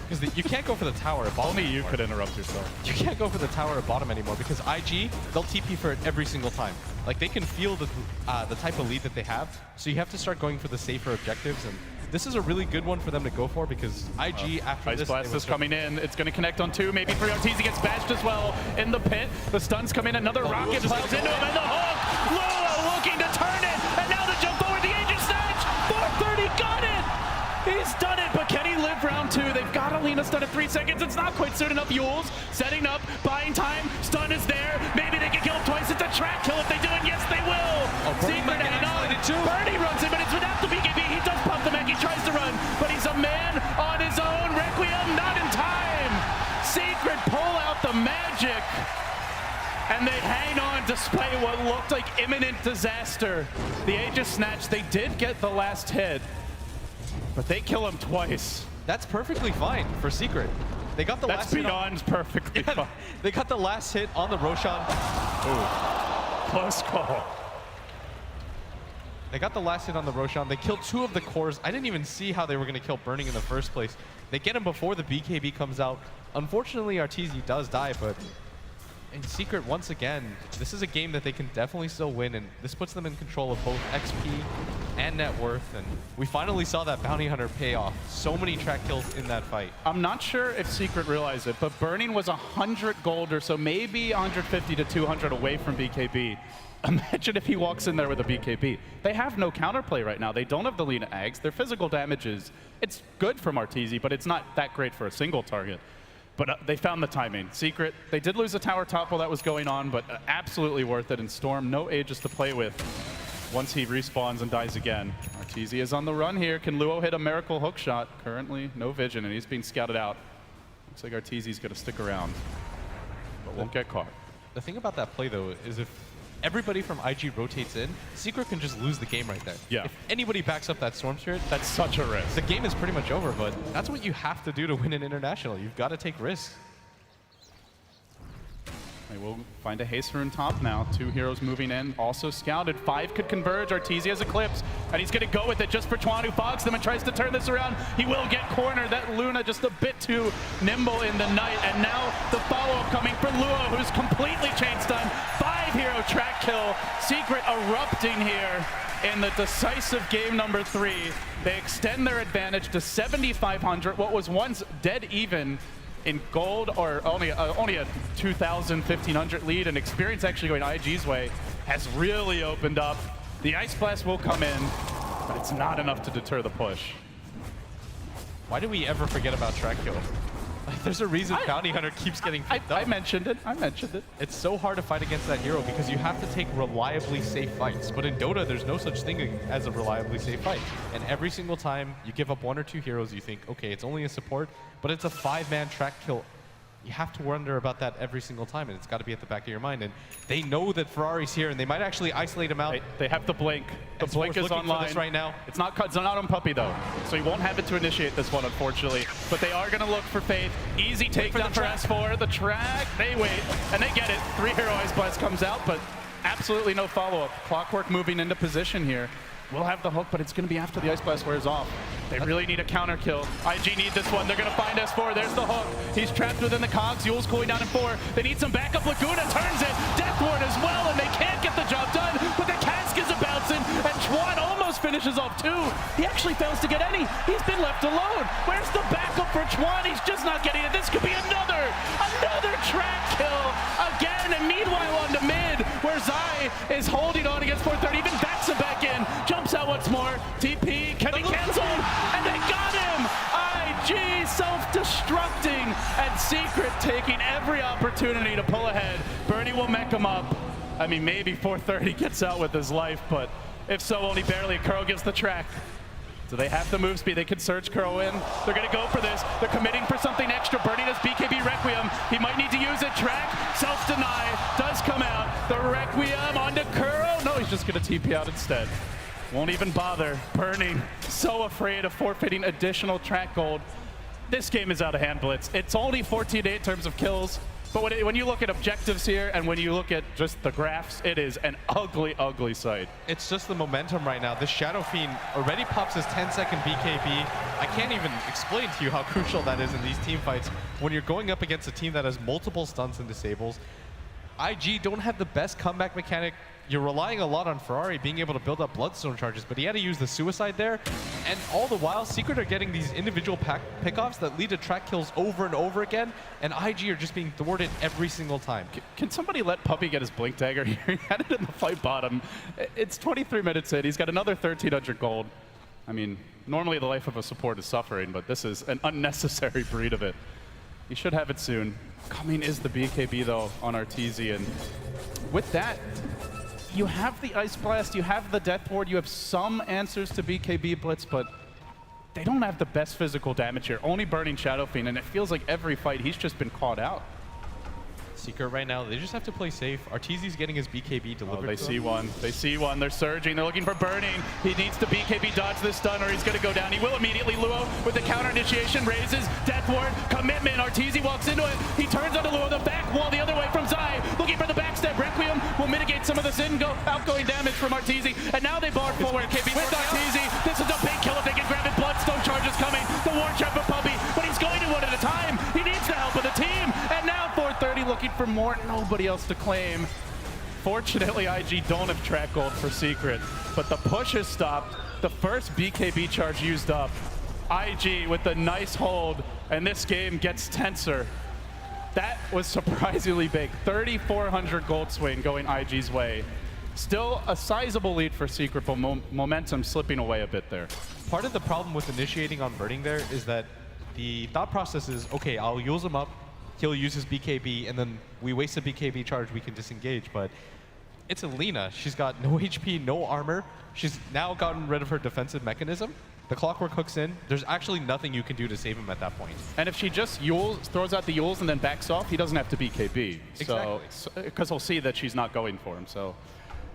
Because you can't go for the tower at bottom Only you anymore. could interrupt yourself. You can't go for the tower at bottom anymore because IG, they'll TP for it every single time. Like, they can feel the type of lead that they have, so you have to start going for the safer objectives, and this is a really good one for them to go for because IG, after Ice this... Blast is coming in. It's going to connect on 2, maybe 3. Arteezy gets bashed as well in the pit. The stuns come in. Another rocket piles into him, and the hook! Lua looking to turn it, and now the jump forward, the Aegis Snatch! 430, got it! He's done it, but can he live round 2? They've got Alina stun at 3 seconds. It's not quite soon enough. Yules setting up, buying time. Stun is there. Maybe they can kill him twice. It's a track kill if they do it. Yes, they will. Secret hanging on. Birdie runs in, but it's without the BKB. He does pump the mech. He tries to run, but he's a man on his own. Requiem not in time. Secret pull out the magic. And they hang on despite what looked like imminent disaster. The Aegis Snatch, they did get the last hit, but they kill him twice. That's perfectly fine for Secret. They got the That's last hit beyond perfectly fine. They got the last hit on the Roshan. Ooh. Close call. They got the last hit on the Roshan. They killed 2 of the cores. I didn't even see how they were going to kill Burning in the first place. They get him before the BKB comes out. Unfortunately, Arteezy does die, but in Secret, once again, this is a game that they can definitely still win, and this puts them in control of both XP and net worth, and we finally saw that Bounty Hunter pay off. So many track kills in that fight. I'm not sure if Secret realized it, but Burning was 100 gold or so, maybe 150 to 200 away from BKB. Imagine if he walks in there with a BKB. They have no counterplay right now. They don't have the Lina Ags. Their physical damage it's good from Arteezy, but it's not that great for a single target. But they found the timing. Secret, they did lose a tower top while that was going on, but absolutely worth it. And Storm, no Aegis to play with once he respawns and dies again. Arteezy is on the run here. Can Luo hit a miracle hook shot? Currently, no vision, and he's being scouted out. Looks like Arteezy's going to stick around, but won't get caught. The thing about that play, though, is if everybody from IG rotates in, Secret can just lose the game right there. Yeah. If anybody backs up that Storm Spirit, That's such a risk. the game is pretty much over, but that's what you have to do to win an international. You've got to take risks. They will find a haste rune top now. 2 heroes moving in, also scouted. 5 could converge. Arteezy has Eclipse, and he's going to go with it just for Chuan, who fogs them and tries to turn this around. He will get cornered. That Luna just a bit too nimble in the night, and now the follow-up coming for Luo, who's completely chain stunned. 5-hero track kill. Secret erupting here in the decisive game number 3. They extend their advantage to 7,500, what was once dead even in gold, or only a 2,000, 1,500 lead, and experience actually going IG's way has really opened up. The Ice Blast will come in, but it's not enough to deter the push. Why do we ever forget about track kill? Like, there's a reason Bounty Hunter keeps getting picked up. I mentioned it. It's so hard to fight against that hero because you have to take reliably safe fights. But in Dota, there's no such thing as a reliably safe fight. And every single time you give up 1 or 2 heroes, you think, okay, it's only a support, but it's a 5-man track kill. You have to wonder about that every single time, and it's got to be at the back of your mind. And they know that Ferrari's here, and they might actually isolate him out. They have the blink. The blink is online right now. It's not on Puppy though, so he won't have it to initiate this one, unfortunately. But they are going to look for Faith. Easy takedown for S4. The track. They wait, and they get it. 3-hero Ice Blast comes out, but absolutely no follow-up. Clockwork moving into position here. We'll have the hook, but it's going to be after the Ice Blast wears off. They really need a counter kill. IG need this one. They're going to find S4. There's the hook. He's trapped within the cogs. Yule's cooling down in 4. They need some backup. Laguna turns it. Death Ward as well, and they can't get the job done. But the cask is a bouncing, and Chuan almost almost finishes off 2. He actually fails to get any. He's been left alone. Where's the backup for Chuan? He's just not getting it. This could be another track kill again. And meanwhile on the mid, where Zai is holding on against 430, even backs him back in, jumps out once more. TP can be canceled, and they got him. IG self-destructing, and Secret taking every opportunity to pull ahead. Bernie will mech him up. I mean, maybe 430 gets out with his life, but if so, only barely. Curl gives the track. So they have the move speed. They can surge Curl in. They're going to go for this. They're committing for something extra. Bernie does BKB Requiem. He might need to use it. Track, self-deny, does come out. The Requiem onto Curl. No, he's just going to TP out instead. Won't even bother. Bernie, so afraid of forfeiting additional track gold. This game is out of hand, Blitz. It's only 14-8 in terms of kills. But when you look at objectives here and when you look at just the graphs, it is an ugly, ugly sight. It's just the momentum right now. This Shadow Fiend already pops his 10-second BKB. I can't even explain to you how crucial that is in these team fights when you're going up against a team that has multiple stuns and disables. IG don't have the best comeback mechanic. You're relying a lot on Ferrari being able to build up Bloodstone charges, but he had to use the Suicide there. And all the while, Secret are getting these individual pickoffs that lead to track kills over and over again, and IG are just being thwarted every single time. Can somebody let Puppy get his Blink Dagger here? He had it in the fight bottom. It's 23 minutes in. He's got another 1,300 gold. I mean, normally the life of a support is suffering, but this is an unnecessary breed of it. He should have it soon. Coming is the BKB, though, on Arteezy, and with that, you have the Ice Blast, you have the Death Ward, you have some answers to BKB Blitz, but they don't have the best physical damage here. Only burning Shadow Fiend, and it feels like every fight he's just been caught out. Secret right now, they just have to play safe. Arteezy's getting his BKB delivered. Oh, they see one. They see one. They're surging. They're looking for burning. He needs to BKB dodge this stun or he's going to go down. He will immediately. Luo with the counter initiation raises Death Ward. Commitment. Arteezy walks into it. He turns onto Luo. The back wall the other way from Zai. Looking for the backstep. Requiem will mitigate some of this outgoing damage from Arteezy. And now they bar forward with Arteezy. This is a big kill if they can grab it. Bloodstone charges coming. The War Trap of Puppy. But he's going in one at a time. He needs the help of the team. And now 430 looking for more. Nobody else to claim. Fortunately, IG don't have track gold for Secret, but the push is stopped. The first BKB charge used up. IG with the nice hold, and this game gets tenser. That was surprisingly big. 3,400 gold swing going IG's way. Still a sizable lead for Secret, but momentum slipping away a bit there. Part of the problem with initiating on burning there is that the thought process is, okay, I'll use him up, he'll use his BKB, and then we waste a BKB charge, we can disengage. But it's Alina. She's got no HP, no armor. She's now gotten rid of her defensive mechanism. The Clockwork hooks in. There's actually nothing you can do to save him at that point. And if she just throws out the Yules and then backs off, he doesn't have to BKB. Exactly. Because he'll see that she's not going for him. So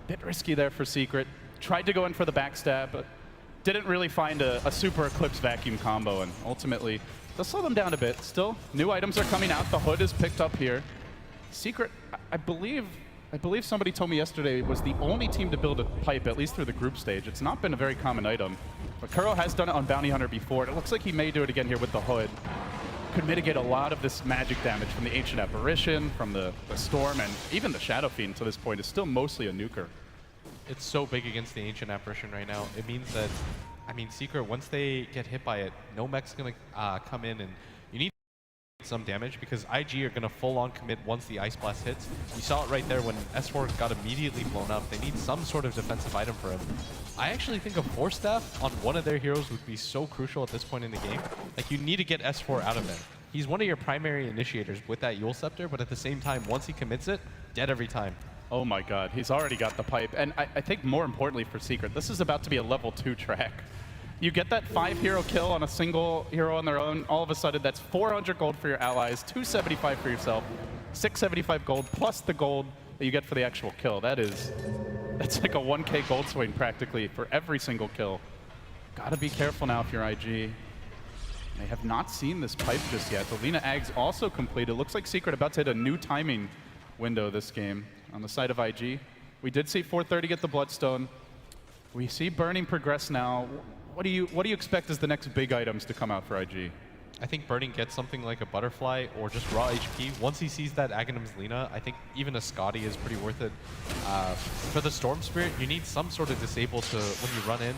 a bit risky there for Secret. Tried to go in for the backstab, but didn't really find a Super Eclipse vacuum combo, and ultimately they'll slow them down a bit. Still, new items are coming out. The hood is picked up here. Secret, I believe somebody told me yesterday, was the only team to build a pipe, at least through the group stage. It's not been a very common item. But Kuro has done it on Bounty Hunter before, and it looks like he may do it again here with the hood. Could mitigate a lot of this magic damage from the Ancient Apparition, from the Storm, and even the Shadow Fiend to this point is still mostly a nuker. It's so big against the Ancient Apparition right now. It means that, I mean, Secret, once they get hit by it, no mech's going to come in, and you need some damage because IG are going to full-on commit once the Ice Blast hits. You saw it right there when S4 got immediately blown up. They need some sort of defensive item for him. I actually think a Force Staff on one of their heroes would be so crucial at this point in the game. Like, you need to get S4 out of there. He's one of your primary initiators with that Yule Scepter, but at the same time, once he commits it, dead every time. Oh my god, he's already got the pipe. And I think more importantly for Secret, this is about to be a level 2 track. You get that 5-hero kill on a single hero on their own, all of a sudden that's 400 gold for your allies, 275 for yourself, 675 gold plus the gold that you get for the actual kill. That's like a 1k gold swing practically for every single kill. Gotta be careful now if you're IG. They have not seen this pipe just yet. The Lina Ags also completed. Looks like Secret about to hit a new timing window this game on the side of IG. We did see 430 get the Bloodstone. We see Burning progress now. What do you expect as the next big items to come out for IG? I think Burning gets something like a Butterfly or just raw HP. Once he sees that Aghanim's Lina, I think even a Scotty is pretty worth it. For the Storm Spirit, you need some sort of disable to when you run in.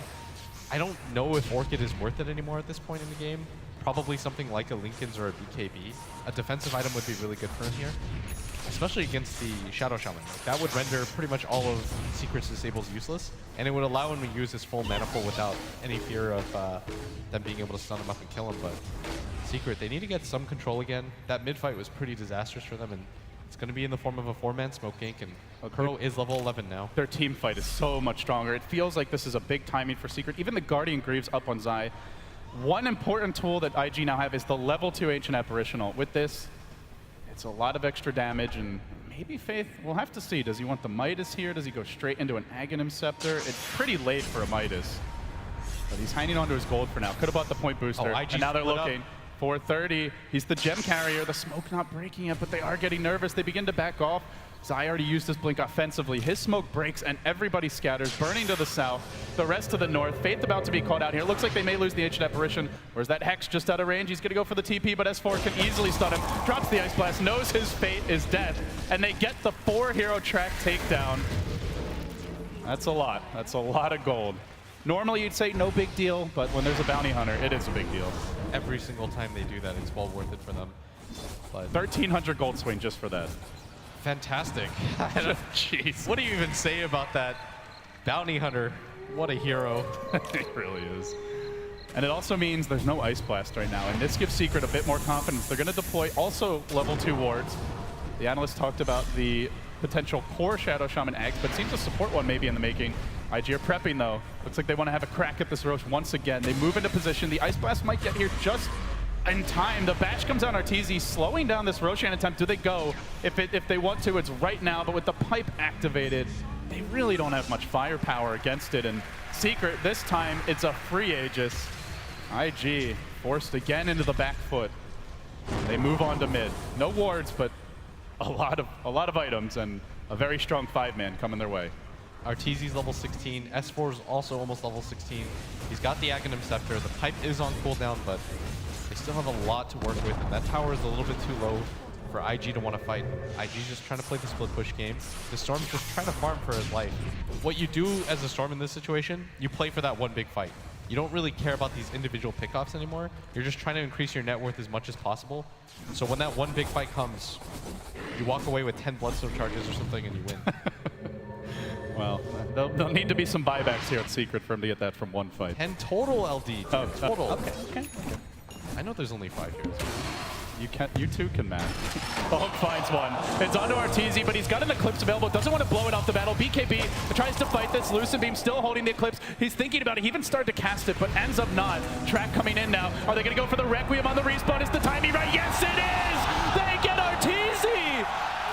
I don't know if Orchid is worth it anymore at this point in the game. Probably something like a Linken's or a BKB. A defensive item would be really good for him here, especially against the Shadow Shaman. Like, that would render pretty much all of Secret's disables useless, and it would allow him to use his full mana pool without any fear of them being able to stun him up and kill him. But Secret, they need to get some control again. That mid fight was pretty disastrous for them, and it's going to be in the form of a 4-man smoke gank, and Kuro is level 11 now. Their team fight is so much stronger. It feels like this is a big timing for Secret. Even the Guardian Greaves up on Zai. One important tool that IG now have is the level 2 Ancient Apparitional. With this, it's a lot of extra damage, and maybe Faith, we'll have to see. Does he want the Midas here? Does he go straight into an Aghanim Scepter? It's pretty late for a Midas, but he's hanging on to his gold for now. Could have bought the point booster, and now they're looking. 430, he's the gem carrier. The smoke not breaking yet, but they are getting nervous. They begin to back off. Zai already used his blink offensively. His smoke breaks and everybody scatters, burning to the south, the rest to the north. Faith about to be caught out here. Looks like they may lose the Ancient Apparition. Or is that Hex just out of range? He's gonna go for the TP, but S4 can easily stun him. Drops the Ice Blast, knows his fate is death, and they get the 4-hero track takedown. That's a lot. That's a lot of gold. Normally you'd say no big deal, but when there's a bounty hunter, it is a big deal. Every single time they do that, it's well worth it for them. But 1,300 gold swing just for that. Fantastic. Jeez. What do you even say about that? Bounty hunter, what a hero. It really is. And it also means there's no Ice Blast right now, and this gives Secret a bit more confidence. They're going to deploy also level 2 wards. The analyst talked about the potential core Shadow Shaman Ags, but seems a support one maybe in the making. IG are prepping though. Looks like they want to have a crack at this Roche once again. They move into position. The Ice Blast might get here just in time. The bash comes out on Arteezy, slowing down this Roshan attempt. Do they go? If they want to, it's right now, but with the pipe activated, they really don't have much firepower against it. And Secret, this time, it's a free Aegis. IG forced again into the back foot. They move on to mid. No wards, but a lot of items and a very strong 5-man coming their way. Arteezy's level 16. S4 is also almost level 16. He's got the Aghanim Scepter. The pipe is on cooldown, but they still have a lot to work with, and that tower is a little bit too low for IG to want to fight. IG's just trying to play the split push game. The Storm's just trying to farm for his life. What you do as a Storm in this situation, you play for that one big fight. You don't really care about these individual pickoffs anymore. You're just trying to increase your net worth as much as possible. So when that one big fight comes, you walk away with 10 Bloodstone charges or something and you win. Well, there'll need to be some buybacks here at Secret for him to get that from one fight. 10 total LD. Total. Okay. I know there's only 5 here. You too can match. Hulk finds one. It's onto Arteezy, but he's got an Eclipse available. Doesn't want to blow it off the battle. BKB tries to fight this. Lucid Beam still holding the Eclipse. He's thinking about it. He even started to cast it, but ends up not. Track coming in now. Are they going to go for the Requiem on the respawn? Is the timing right? Yes, it is! They get Arteezy!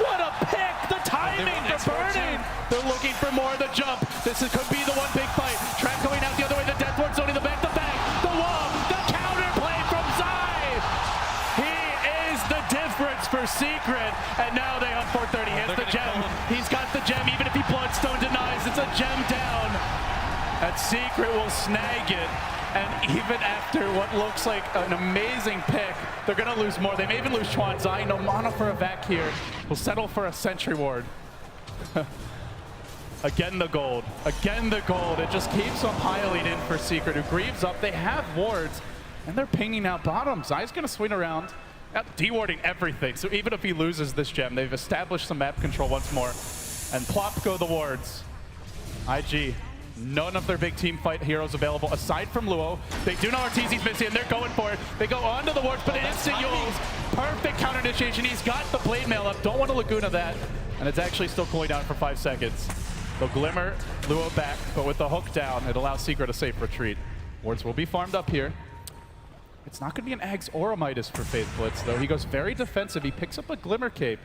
What a pick! The timing for Burning! They're looking for more of the jump. This could be the one big fight. Track going out the other way. The Death Lord zoning the back, the wall, the counterplay from Zai! He is the difference for Secret, and now they have 430. He has the gem. He's got the gem, even if he Bloodstone denies. It's a gem down. And Secret will snag it. And even after what looks like an amazing pick, they're going to lose more. They may even lose Chuan. Zai, no mana for a vac here. Will settle for a Sentry Ward. Again the gold. Again the gold. It just keeps on piling in for Secret, who grieves up. They have wards, and they're pinging out bottom. Zai's going to swing around, dewarding everything. So even if he loses this gem, they've established some map control once more. And plop go the wards. IG. None of their big team fight heroes available aside from Luo. They do know Arteezy's missing and they're going for it. They go onto the wards, but it instant Yules. Perfect counter initiation. He's got the blade mail up. Don't want to Laguna that. And it's actually still cooling down for 5 seconds. They'll glimmer Luo back, but with the hook down, it allows Secret a safe retreat. Wards will be farmed up here. It's not going to be an Ags or a Midas for Faith Blitz, though. He goes very defensive. He picks up a Glimmer Cape.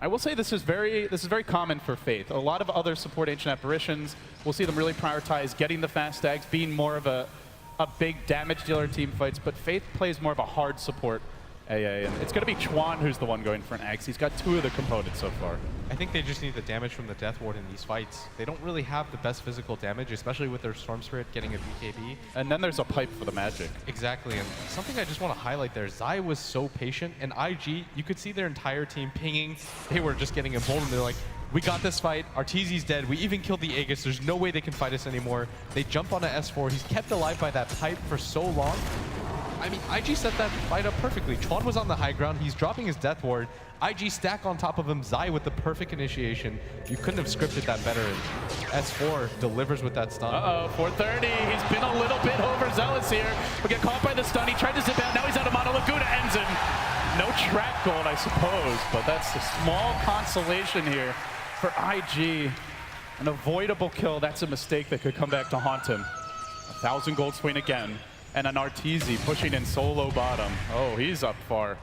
I will say this is very common for Faith. A lot of other support Ancient Apparitions, we'll see them really prioritize getting the fast Ags, being more of a big damage dealer in team fights, but Faith plays more of a hard support AA, and it's going to be Chuan who's the one going for an Axe. He's got 2 of the components so far. I think they just need the damage from the Death Ward in these fights. They don't really have the best physical damage, especially with their Storm Spirit getting a BKB. And then there's a pipe for the magic. Exactly, and something I just want to highlight there, Zai was so patient, and IG, you could see their entire team pinging. They were just getting emboldened. They're like, we got this fight, Arteezy's dead, we even killed the Aegis, there's no way they can fight us anymore. They jump on a S4, he's kept alive by that pipe for so long. I mean, IG set that fight up perfectly. Chuan was on the high ground, he's dropping his Death Ward, IG stack on top of him, Zai with the perfect initiation. You couldn't have scripted that better, and S4 delivers with that stun. Uh-oh, 430, he's been a little bit overzealous here. But get caught by the stun, he tried to zip out, now he's out of mono, Laguna ends him. No track gold, I suppose, but that's a small consolation here for IG. An avoidable kill, that's a mistake that could come back to haunt him. 1,000 gold swing again. And an Arteezy pushing in solo bottom. Oh, he's up far.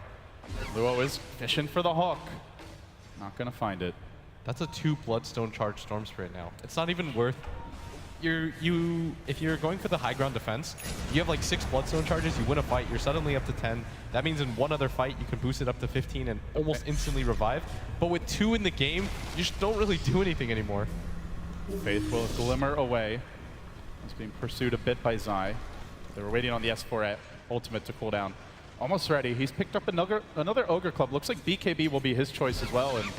Luo is fishing for the hook. Not gonna find it. That's a 2 Bloodstone charge Storm Spirit now. It's not even worth. If you're going for the high ground defense, you have like 6 Bloodstone charges, you win a fight, you're suddenly up to 10. That means in one other fight, you can boost it up to 15 and almost instantly revive. But with 2 in the game, you just don't really do anything anymore. Faith will glimmer away. He's being pursued a bit by Zai. They were waiting on the S4 ultimate to cool down. Almost ready. He's picked up another Ogre Club. Looks like BKB will be his choice as well. And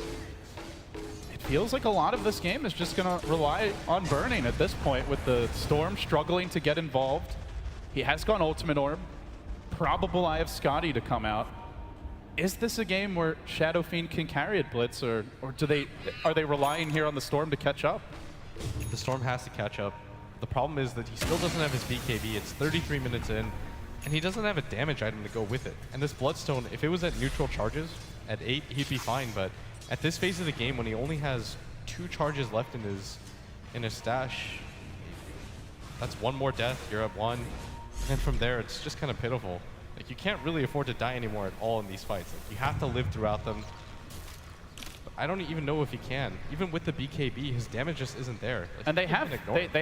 it feels like a lot of this game is just going to rely on burning at this point with the Storm struggling to get involved. He has gone Ultimate Orb. Probable Eye of Scotty to come out. Is this a game where Shadow Fiend can carry it, Blitz, or are they relying here on the Storm to catch up? The Storm has to catch up. The problem is that he still doesn't have his BKB. It's 33 minutes in, and he doesn't have a damage item to go with it. And this Bloodstone, if it was at neutral charges, at 8, he'd be fine. But at this phase of the game, when he only has 2 charges left in his stash, that's 1 more death. You're at 1, and then from there, it's just kind of pitiful. Like, you can't really afford to die anymore at all in these fights. Like, you have to live throughout them. I don't even know if he can. Even with the BKB, his damage just isn't there. Like, and they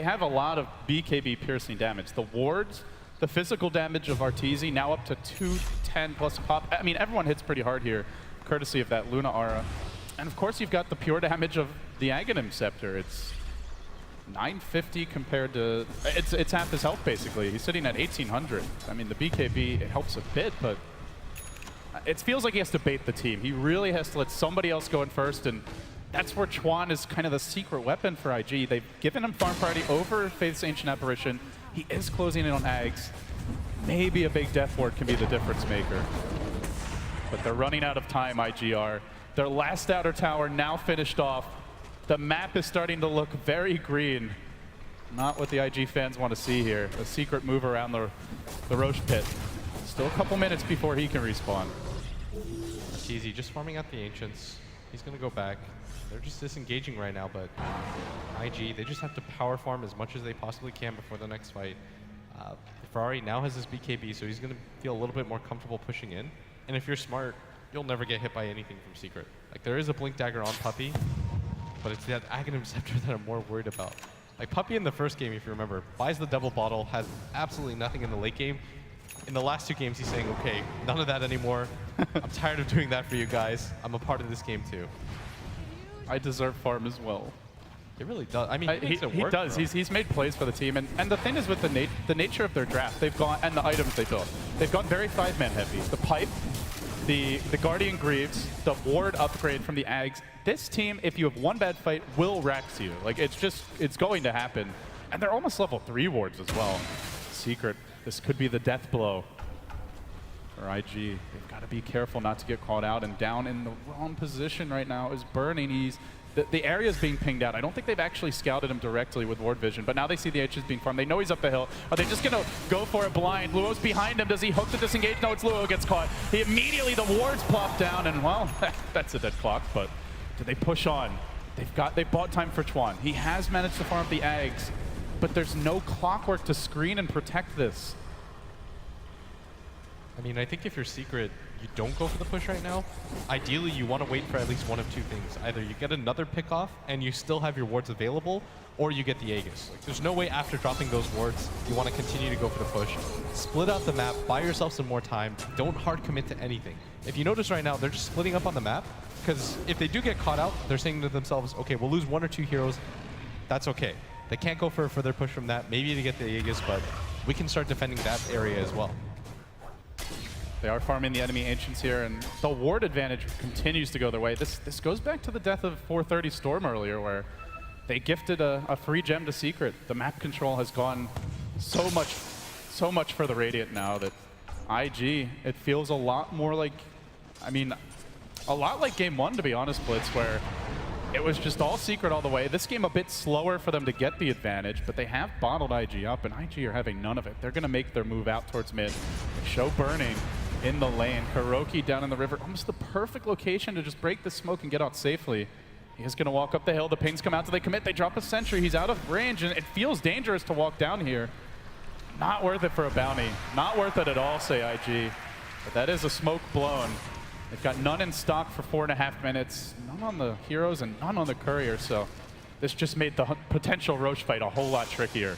have a lot of BKB piercing damage. The wards, the physical damage of Arteezy now up to 210 plus pop. I mean, everyone hits pretty hard here, courtesy of that Luna aura. And of course, you've got the pure damage of the Aghanim Scepter. It's 950 compared to, it's half his health basically. He's sitting at 1800. I mean, the BKB, it helps a bit, but it feels like he has to bait the team. He really has to let somebody else go in first, and that's where Chuan is kind of the secret weapon for IG. They've given him farm priority over Faith's Ancient Apparition. He is closing in on Ags. Maybe a big Death Ward can be the difference maker. But they're running out of time, IGR. Their last outer tower now finished off. The map is starting to look very green. Not what the IG fans want to see here. A secret move around the Roche pit. Still a couple minutes before he can respawn. It's easy, just farming out the Ancients. He's going to go back. They're just disengaging right now, but IG, they just have to power farm as much as they possibly can before the next fight. Ferrari now has his BKB, so he's going to feel a little bit more comfortable pushing in. And if you're smart, you'll never get hit by anything from Secret. Like, there is a Blink Dagger on Puppey, but it's that Aghanim Scepter that I'm more worried about. Like, Puppey in the first game, if you remember, buys the double bottle, has absolutely nothing in the late game. In the last 2 games, he's saying, okay, none of that anymore. I'm tired of doing that for you guys. I'm a part of this game too. I deserve farm as well. It really does. I mean, he does. He's made plays for the team, and the thing is with the nature of their draft, they've gone, and the items they built, they've gone very 5-man heavy. The pipe, the Guardian Greaves, the ward upgrade from the Ags. This team, if you have one bad fight, will Rax you. Like, it's going to happen. And they're almost level 3 wards as well. Secret, this could be the death blow for IG. They've got to be careful not to get caught out, and down in the wrong position right now is Burning. The area is being pinged out. I don't think they've actually scouted him directly with ward vision, but now they see the H's being farmed. They know he's up the hill. Are they just going to go for it blind? Luo's behind him. Does he hook to disengage? No, it's Luo who gets caught. He immediately, the wards plop down, and well, that's a dead clock, but do they push on? They've bought time for Chuan. He has managed to farm the Ags, but there's no clockwork to screen and protect this. I mean, I think if you're Secret, you don't go for the push right now. Ideally, you want to wait for at least one of two things. Either you get another pick off and you still have your wards available, or you get the Aegis. Like, there's no way after dropping those wards, you want to continue to go for the push. Split out the map, buy yourself some more time, don't hard commit to anything. If you notice right now, they're just splitting up on the map, because if they do get caught out, they're saying to themselves, okay, we'll lose 1 or 2 heroes, that's okay. They can't go for a further push from that, maybe to get the Aegis, but we can start defending that area as well. They are farming the enemy Ancients here, and the ward advantage continues to go their way. This goes back to the death of 430 Storm earlier, where they gifted a free gem to Secret. The map control has gone so much for the Radiant now that IG, it feels a lot more like, I mean, a lot like Game 1, to be honest, Blitz, where it was just all Secret all the way. This game a bit slower for them to get the advantage, but they have bottled IG up, and IG are having none of it. They're going to make their move out towards mid. They show Burning in the lane. Kuroki down in the river. Almost the perfect location to just break the smoke and get out safely. He is going to walk up the hill. The pings come out. Do they commit? They drop a sentry. He's out of range, and it feels dangerous to walk down here. Not worth it for a bounty. Not worth it at all, say IG. But that is a smoke blown. They've got none in stock for 4.5 minutes. None on the heroes and none on the courier, so this just made the potential Roche fight a whole lot trickier.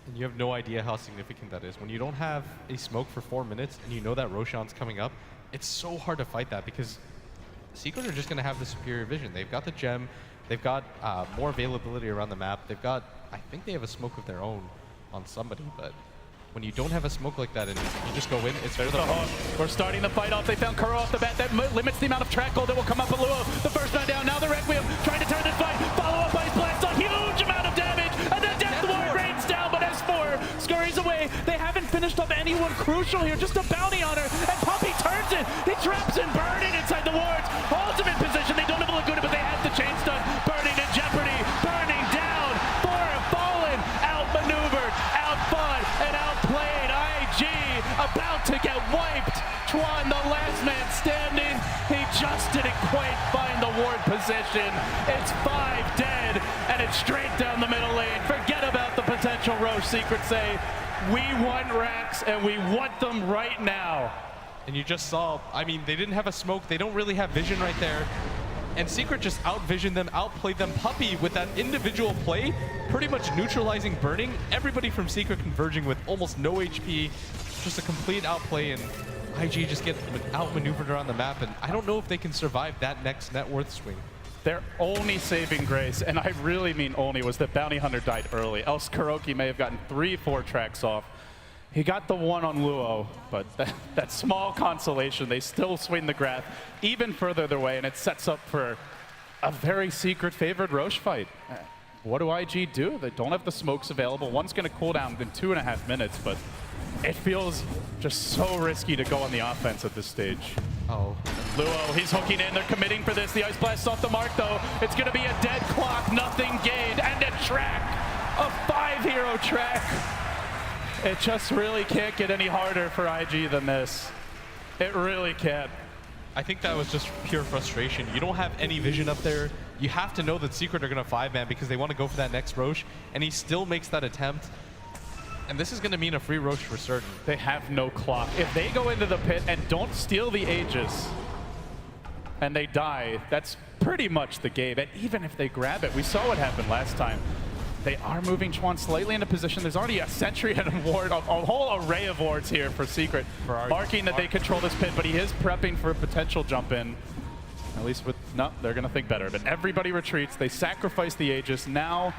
And you have no idea how significant that is. When you don't have a smoke for 4 minutes and you know that Roshan's coming up, it's so hard to fight that because Secret are just going to have the superior vision. They've got the gem, they've got more availability around the map, they've got, I think they have a smoke of their own on somebody, but when you don't have a smoke like that and you just go in, it's for the hook. We're starting the fight off. They found Kuro off the bat. That limits the amount of track gold that will come up with Luo. The first man down. Now the Requiem trying to turn this fight. Follow up by his blast. A huge amount of damage. And then Death Ward rains down, but S4 scurries away. They haven't finished up anyone crucial here. Just a bounty on her. And Puppey turns it. He traps in Burning inside the wards. Ultimate position. They don't have a Laguna, but they have the chain stun. Burning in jeopardy. Burning down. Thor fallen. Outmaneuvered. Outfought. And outplayed. IG about to get wiped. Twan, the last man standing. He just didn't quite find the ward position. It's 5 dead, and it's straight down the middle lane. Forget about the potential Roche. Secret say, we want racks, and we want them right now. And you just saw, I mean, they didn't have a smoke. They don't really have vision right there. And Secret just outvisioned them, outplayed them. Puppey with that individual play, pretty much neutralizing Burning. Everybody from Secret converging with almost no HP. Just a complete outplay, and IG just get outmaneuvered around the map. And I don't know if they can survive that next net worth swing. Their only saving grace, and I really mean only, was that Bounty Hunter died early. Else Kuroki may have gotten 3-4 tracks off. He got the one on Luo, but that small consolation, they still swing the graph even further their way, and it sets up for a very Secret favored Roche fight. What do IG do? They don't have the smokes available. One's going to cool down in 2.5 minutes, but it feels just so risky to go on the offense at this stage. Oh. Luo, he's hooking in. They're committing for this. The Ice Blast's off the mark, though. It's going to be a dead clock, nothing gained, and a track, a 5-hero track. It just really can't get any harder for IG than this. It really can't. I think that was just pure frustration. You don't have any vision up there. You have to know that Secret are going to 5-man because they want to go for that next Roche, and he still makes that attempt. And this is going to mean a free Roche for certain. They have no clock. If they go into the pit and don't steal the Aegis, and they die, that's pretty much the game. And even if they grab it, we saw what happened last time. They are moving Chuan slightly into position. There's already a sentry and a ward, a whole array of wards here for Secret, marking that they control this pit, but he is prepping for a potential jump in. At least with, no, they're gonna think better. But everybody retreats, they sacrifice the Aegis, now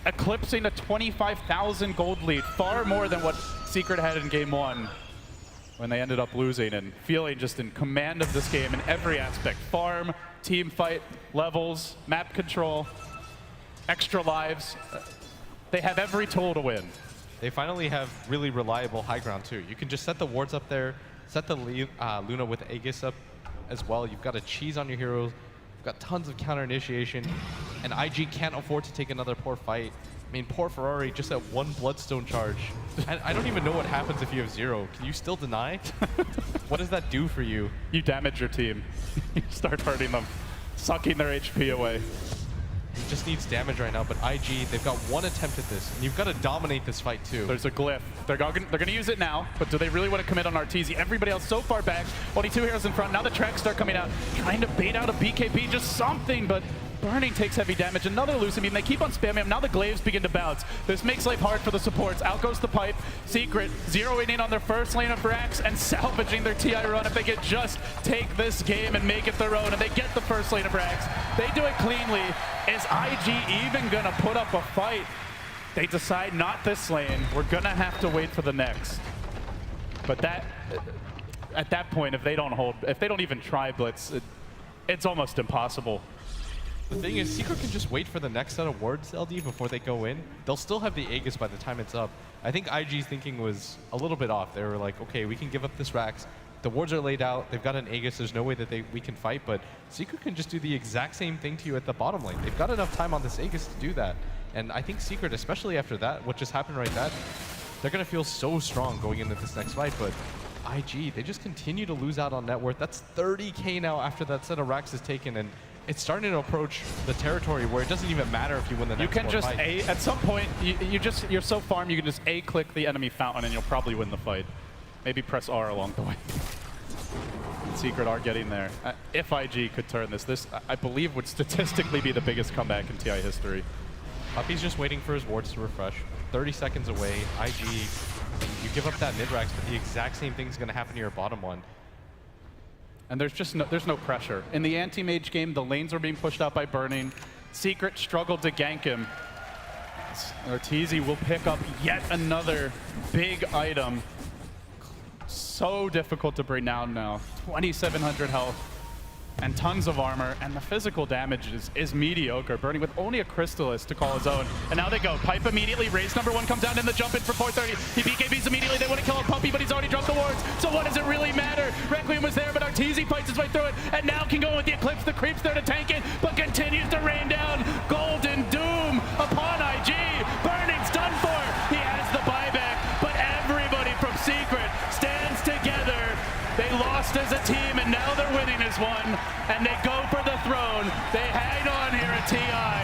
eclipsing a 25,000 gold lead, far more than what Secret had in game 1 when they ended up losing, and feeling just in command of this game in every aspect. Farm, team fight, levels, map control, extra lives. They have every tool to win. They finally have really reliable high ground too. You can just set the wards up there, set the Luna with Aegis up as well. You've got a cheese on your heroes. You've got tons of counter initiation, and IG can't afford to take another poor fight. I mean, poor Ferrari just at 1 Bloodstone charge. I don't even know what happens if you have 0. Can you still deny? What does that do for you? You damage your team. You start hurting them, sucking their HP away. just needs damage right now, but IG, they've got one attempt at this, and you've got to dominate this fight too. There's a glyph. They're going to use it now, but do they really want to commit on Arteezy? Everybody else so far back, only 2 heroes in front. Now the tracks start coming out, trying to bait out a BKB, just something, but Burning takes heavy damage. Another Lucid Beam. They keep on spamming him. Now the glaives begin to bounce. This makes life hard for the supports. Out goes the pipe. Secret zeroing in on their first lane of Vrax and salvaging their TI run. If they could just take this game and make it their own, and they get the first lane of Vrax, they do it cleanly. Is IG even going to put up a fight? They decide not this lane. We're going to have to wait for the next. But that, at that point, if they don't even try Blitz, it's almost impossible. The thing is, Secret can just wait for the next set of wards, LD, before they go in. They'll still have the Aegis by the time it's up. I think IG's thinking was a little bit off. They were like, okay, we can give up this Rax. The wards are laid out. They've got an Aegis. There's no way that we can fight, but Secret can just do the exact same thing to you at the bottom lane. They've got enough time on this Aegis to do that. And I think Secret, especially after that, what just happened right there, they're going to feel so strong going into this next fight, but IG, they just continue to lose out on net worth. That's 30K now after that set of Rax is taken, and it's starting to approach the territory where it doesn't even matter if you win the next You can just fight. at some point, you're so farm, you can just click the enemy fountain and you'll probably win the fight. Maybe press R along the way. Secret are getting there. If IG could turn this I believe would statistically be the biggest comeback in TI history. Puppy's just waiting for his wards to refresh. 30 seconds away. IG, you give up that mid-rax, but the exact same thing is going to happen to your bottom one. And there's no pressure. In the anti-mage game, the lanes were being pushed out by Burning. Secret struggled to gank him. Arteezy will pick up yet another big item. So difficult to bring down now. 2,700 health and tons of armor, and the physical damage is mediocre. Burning with only a Crystallis to call his own. And now they go. Pipe immediately. Raze #1 comes down in the jump in for 430. He BKBs immediately. They want to kill a Puppy, but he's already dropped the wards. So what does it really matter? Requiem was there, but Arteezy fights his way through it, and now can go with the Eclipse. The creep's there to tank it, but continues to rain down Golden Doom upon IG. Burning's done for. He has the buyback, but everybody from Secret stands together. They lost as a team, and now they're winning as one, and they go for the throne. They hang on here at TI.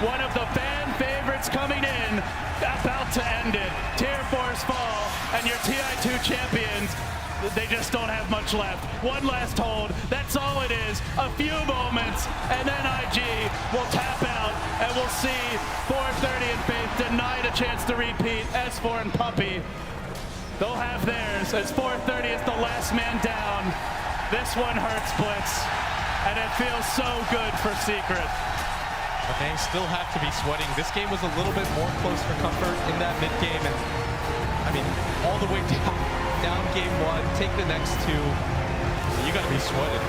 One of the fan favorites coming in, about to end it. Tier 4's fall, and your TI2 champions, they just don't have much left. One last hold, that's all it is. A few moments, and then IG will tap out, and we'll see 430 and Faith denied a chance to repeat. S4 and Puppy, they'll have theirs as 430 is the last man down. This one hurts, Blitz, and it feels so good for Secret. But they still have to be sweating. This game was a little bit more close for comfort in that mid game, and I mean, all the way down game one, take the next two, you gotta be sweating.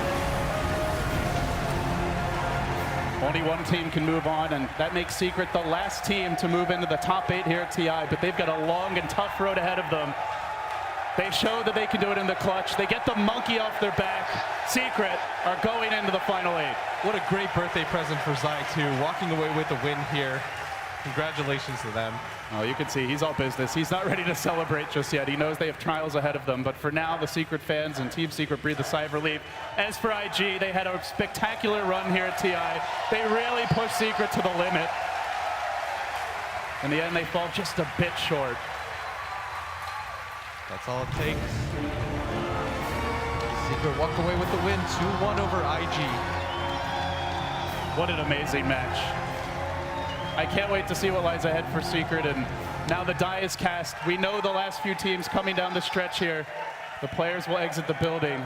Only one team can move on, and that makes Secret the last team to move into the top 8 here at TI, but they've got a long and tough road ahead of them. They show that they can do it in the clutch. They get the monkey off their back. Secret are going into the final 8. What a great birthday present for Zai too, walking away with the win here. Congratulations to them. Oh, you can see he's all business. He's not ready to celebrate just yet. He knows they have trials ahead of them, but for now, the Secret fans and Team Secret breathe a sigh of relief. As for IG, they had a spectacular run here at TI. They really pushed Secret to the limit. In the end, they fall just a bit short. That's all it takes. Secret walk away with the win, 2-1 over IG. What an amazing match. I can't wait to see what lies ahead for Secret, and now the die is cast. We know the last few teams coming down the stretch here. The players will exit the building,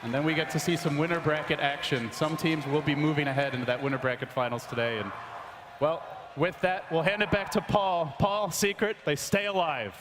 and then we get to see some winner bracket action. Some teams will be moving ahead into that winner bracket finals today, and well, with that, we'll hand it back to Paul. Paul, Secret, they stay alive.